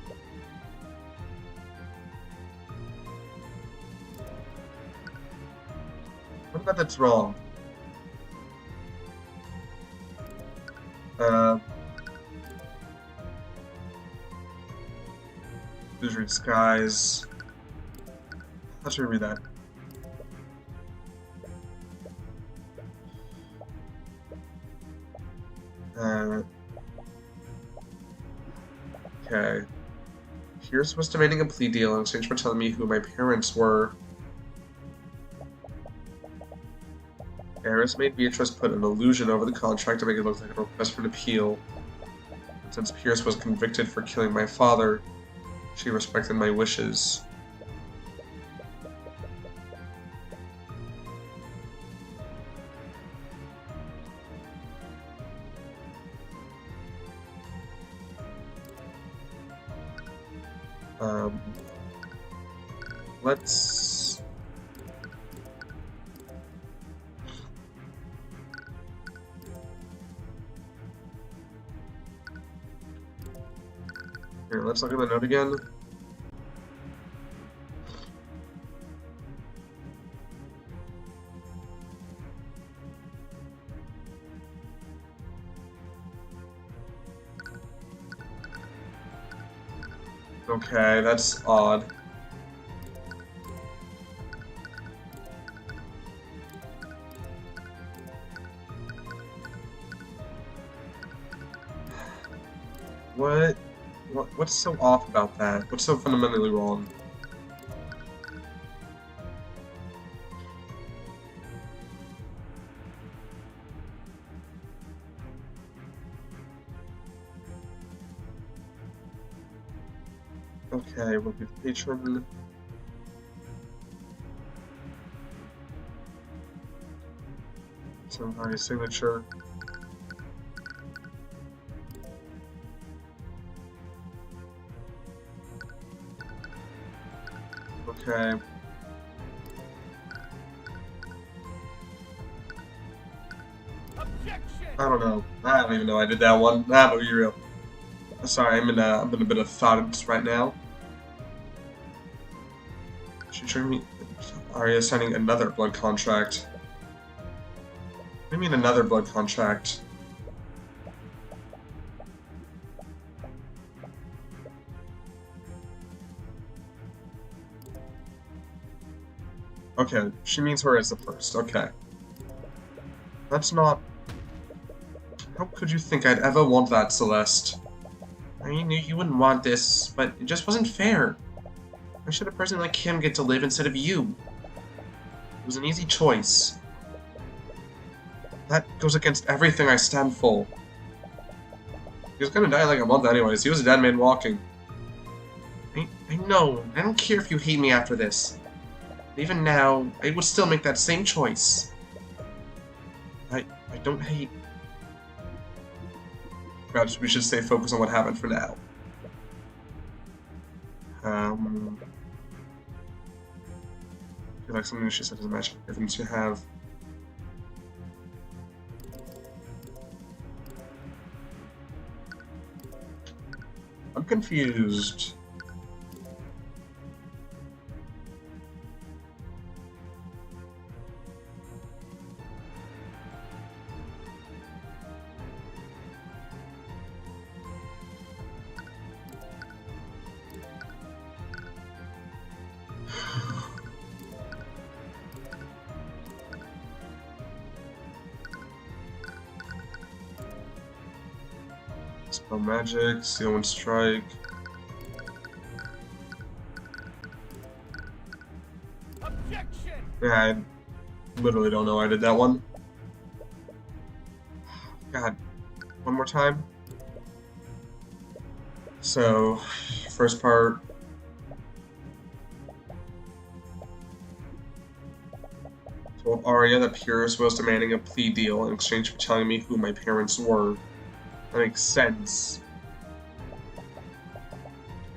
What about that's wrong? Blizzard Skies. Let's reread that. Okay. Pierce was demanding a plea deal in exchange for telling me who my parents were. Eris made Beatrice put an illusion over the contract to make it look like a request for an appeal. And since Pierce was convicted for killing my father, she respected my wishes. Let's... Here, let's look at the note again. Okay, that's odd. What's so off about that? What's so fundamentally wrong? Okay, we'll be the patron. So my signature. Okay. I don't know. I don't even know I did that one. Nah, but be real. Sorry, I'm in a bit of thoughts right now. She showed me Arya signing another blood contract. What do you mean another blood contract? Okay, she means her as the first. Okay. That's not... How could you think I'd ever want that, Celeste? I knew you wouldn't want this, but it just wasn't fair. Why should a person like him get to live instead of you? It was an easy choice. That goes against everything I stand for. He was gonna die in like a month anyways. He was a dead man walking. I know. I don't care if you hate me after this. Even now, I would still make that same choice. I don't hate... Perhaps we should stay focused on what happened for now. I feel like something she said doesn't match everything you have. I'm confused. Spell magic, seal and strike. Yeah, I literally don't know I did that one. God, one more time. So, first part. Told Arya that Pyrrhus was demanding a plea deal in exchange for telling me who my parents were. That makes sense.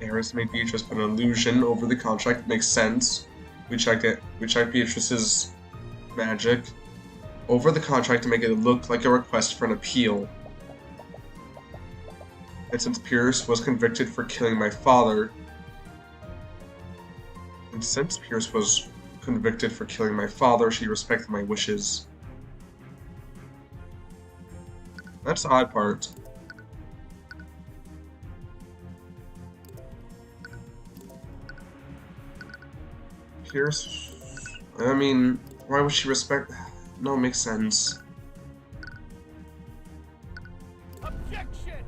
Eris made Beatrice put an illusion over the contract. Makes sense. We checked it. We checked Beatrice's magic over the contract to make it look like a request for an appeal. And since Pyrrhus was convicted for killing my father, she respected my wishes. That's the odd part. Pyrrhus... I mean, why would she respect... No, it makes sense. Objection!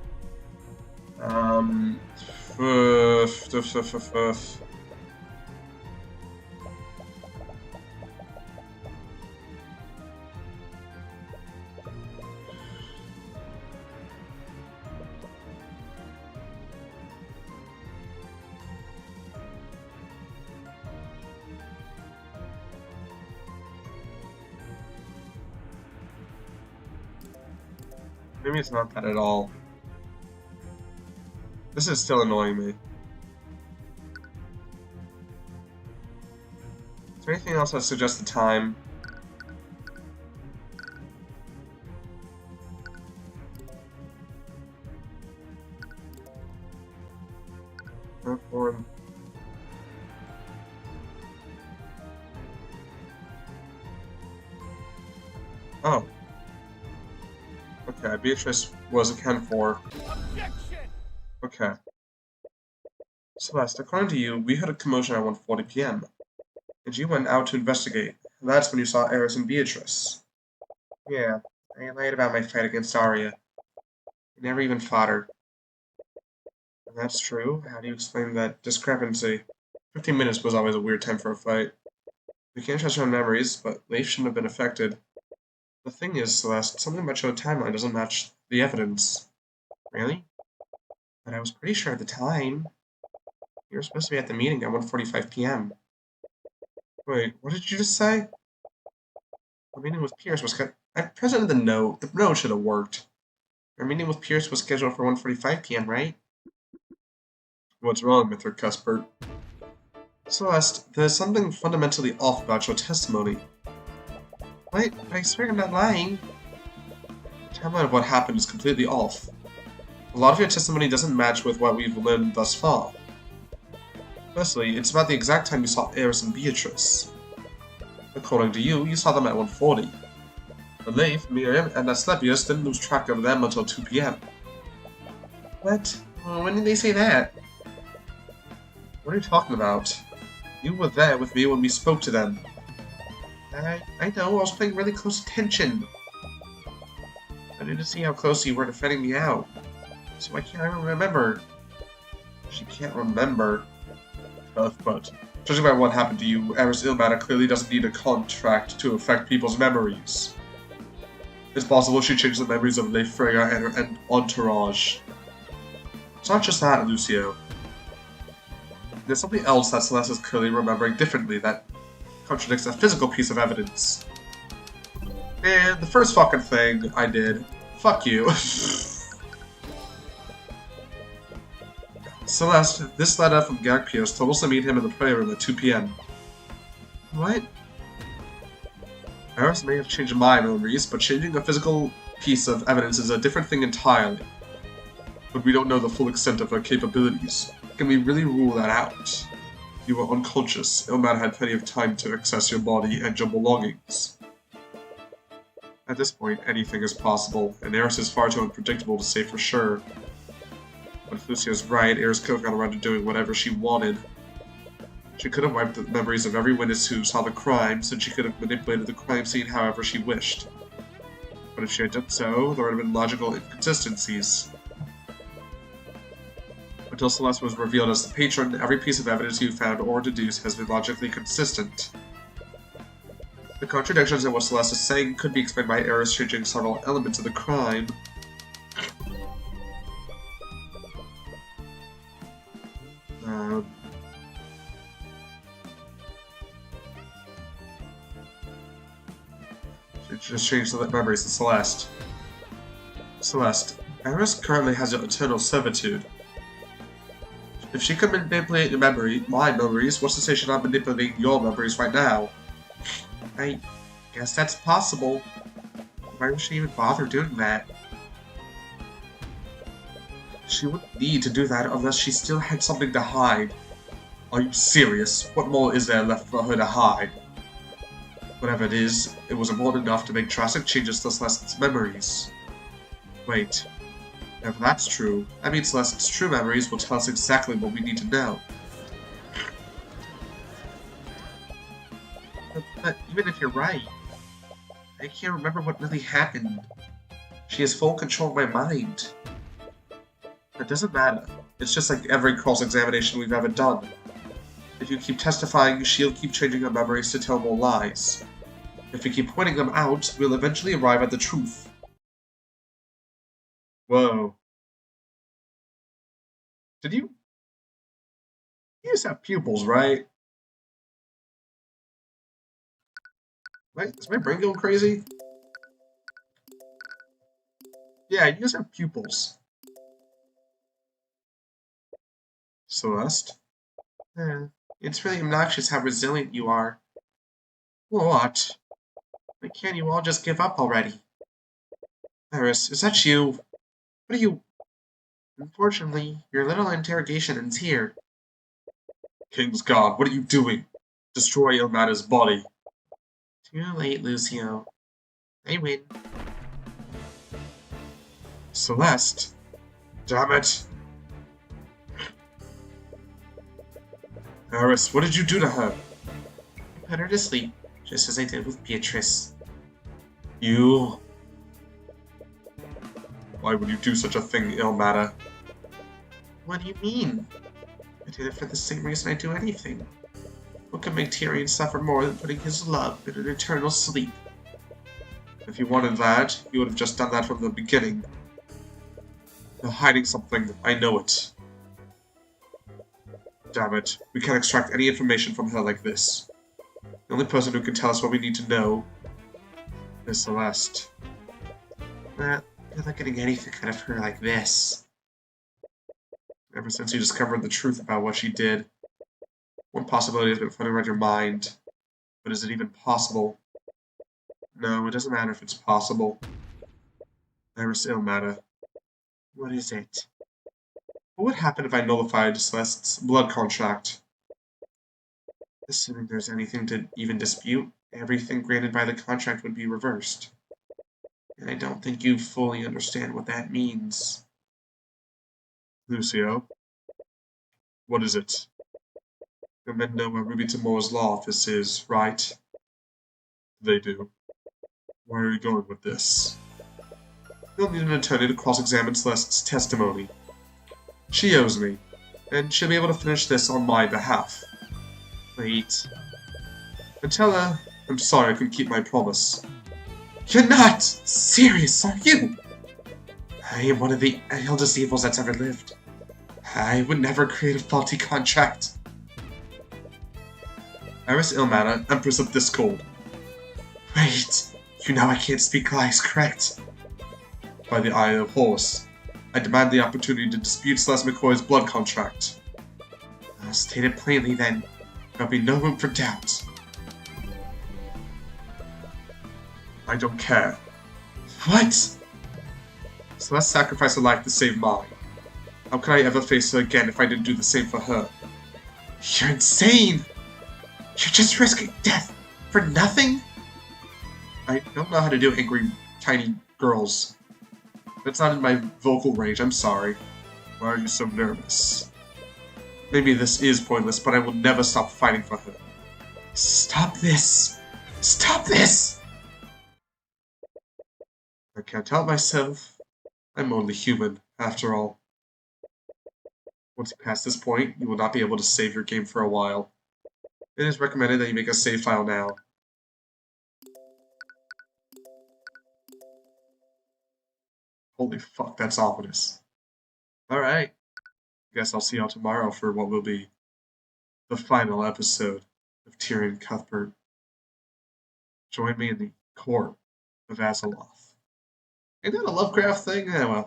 Maybe it's not that at all. This is still annoying me. Is there anything else that suggests the time? Or... Oh. Okay, Beatrice was accounted for. Objection! Okay. Celeste, according to you, we had a commotion at 1:40 p.m. and you went out to investigate. And that's when you saw Eris and Beatrice. Yeah, I lied about my fight against Arya. I never even fought her. And that's true. How do you explain that discrepancy? 15 minutes was always a weird time for a fight. We can't trust our own memories, but Leif shouldn't have been affected. The thing is, Celeste, something about your timeline doesn't match the evidence. Really? But I was pretty sure at the time. You're supposed to be at the meeting at 1:45 p.m. Wait, what did you just say? The meeting with Pierce was I presented the note. The note should have worked. Our meeting with Pierce was scheduled for 1:45 p.m., right? What's wrong, Mr. Cuthbert? Celeste, there's something fundamentally off about your testimony. What? I swear I'm not lying. The timeline of what happened is completely off. A lot of your testimony doesn't match with what we've learned thus far. Firstly, it's about the exact time you saw Eris and Beatrice. According to you, you saw them at 1:40. But Leif, Miriam, and Asclepius didn't lose track of them until 2 p.m. What? When did they say that? What are you talking about? You were there with me when we spoke to them. I know, I was paying really close attention. I need to see how close you were to fetting me out. So I can't remember. She can't remember. But judging by what happened to you, Eris Ilmater clearly doesn't need a contract to affect people's memories. It's possible she changed the memories of Leif Freyja and her entourage. It's not just that, Lucio. There's something else that Celeste is clearly remembering differently that contradicts a physical piece of evidence. And the first fucking thing I did, fuck you. Celeste, this letter from Garrick Pierce told us to meet him in the prayer room at 2 p.m. What? Eris may have changed my memories, but changing a physical piece of evidence is a different thing entirely. But we don't know the full extent of her capabilities. Can we really rule that out? You were unconscious. Ilmater had plenty of time to access your body and your belongings. At this point, anything is possible, and Eris is far too unpredictable to say for sure. But if Lucio's right, Eris could have got around to doing whatever she wanted. She could have wiped the memories of every witness who saw the crimes, and she could have manipulated the crime scene however she wished. But if she had done so, there would have been logical inconsistencies. Until Celeste was revealed as the patron, every piece of evidence you found or deduced has been logically consistent. The contradictions in what Celeste is saying could be explained by Eris changing several elements of the crime. She just changed the memories to Celeste. Celeste, Eris currently has an eternal servitude. If she could manipulate my memories, what's to say she's not manipulating your memories right now? I guess that's possible. Why would she even bother doing that? She wouldn't need to do that unless she still had something to hide. Are you serious? What more is there left for her to hide? Whatever it is, it was important enough to make drastic changes to Celeste's memories. Wait. If that's true, that means Celeste's true memories will tell us exactly what we need to know. But even if you're right, I can't remember what really happened. She has full control of my mind. It doesn't matter. It's just like every cross-examination we've ever done. If you keep testifying, she'll keep changing her memories to tell more lies. If we keep pointing them out, we'll eventually arrive at the truth. Whoa. Did you... You just have pupils, right? Wait, is my brain going crazy? Yeah, you just have pupils. Celeste? It's really obnoxious how resilient you are. What? Why can't you all just give up already? Eris, is that you? What are you... Unfortunately, your little interrogation ends here. King's God, what are you doing? Destroy Ilmater's body. Too late, Lucio. I win. Celeste? Damn it! Eris, what did you do to her? I put her to sleep, just as I did with Beatrice. You... Why would you do such a thing, Ilmater? What do you mean? I did it for the same reason I do anything. What could make Tyrion suffer more than putting his love in an eternal sleep? If you wanted that, you would have just done that from the beginning. You're hiding something, I know it. Damn it. We can't extract any information from her like this. The only person who can tell us what we need to know is Celeste. Well, you're not getting anything out of her like this. Ever since you discovered the truth about what she did, one possibility has been floating around your mind. But is it even possible? No, it doesn't matter if it's possible. Iris Ilmatter. What is it? What would happen if I nullified Celeste's blood contract? Assuming there's anything to even dispute, everything granted by the contract would be reversed. And I don't think you fully understand what that means. Lucio? What is it? The men know where Ruby Tamora's law office is, right? They do. Where are you going with this? You'll need an attorney to cross-examine Celeste's testimony. She owes me, and she'll be able to finish this on my behalf. Wait. And tell her I'm sorry I couldn't keep my promise. You're not serious, are you? I am one of the eldest evils that's ever lived. I would never create a faulty contract. Iris Ilmatter, Empress of Discord. Wait, you know I can't speak lies, correct? By the eye of horse, I demand the opportunity to dispute Celeste McCoy's blood contract. I'll state it plainly then. There'll be no room for doubt. I don't care. What? Celeste sacrificed her life to save mine. How could I ever face her again if I didn't do the same for her? You're insane! You're just risking death for nothing? I don't know how to do angry, tiny girls. That's not in my vocal range, I'm sorry. Why are you so nervous? Maybe this is pointless, but I will never stop fighting for her. Stop this! Stop this! I can't help myself. I'm only human, after all. Once you pass this point, you will not be able to save your game for a while. It is recommended that you make a save file now. Holy fuck, that's ominous. Alright. Guess I'll see y'all tomorrow for what will be the final episode of Tyrion Cuthbert. Join me in the court of Azeroth. Ain't that a Lovecraft thing? Yeah, well.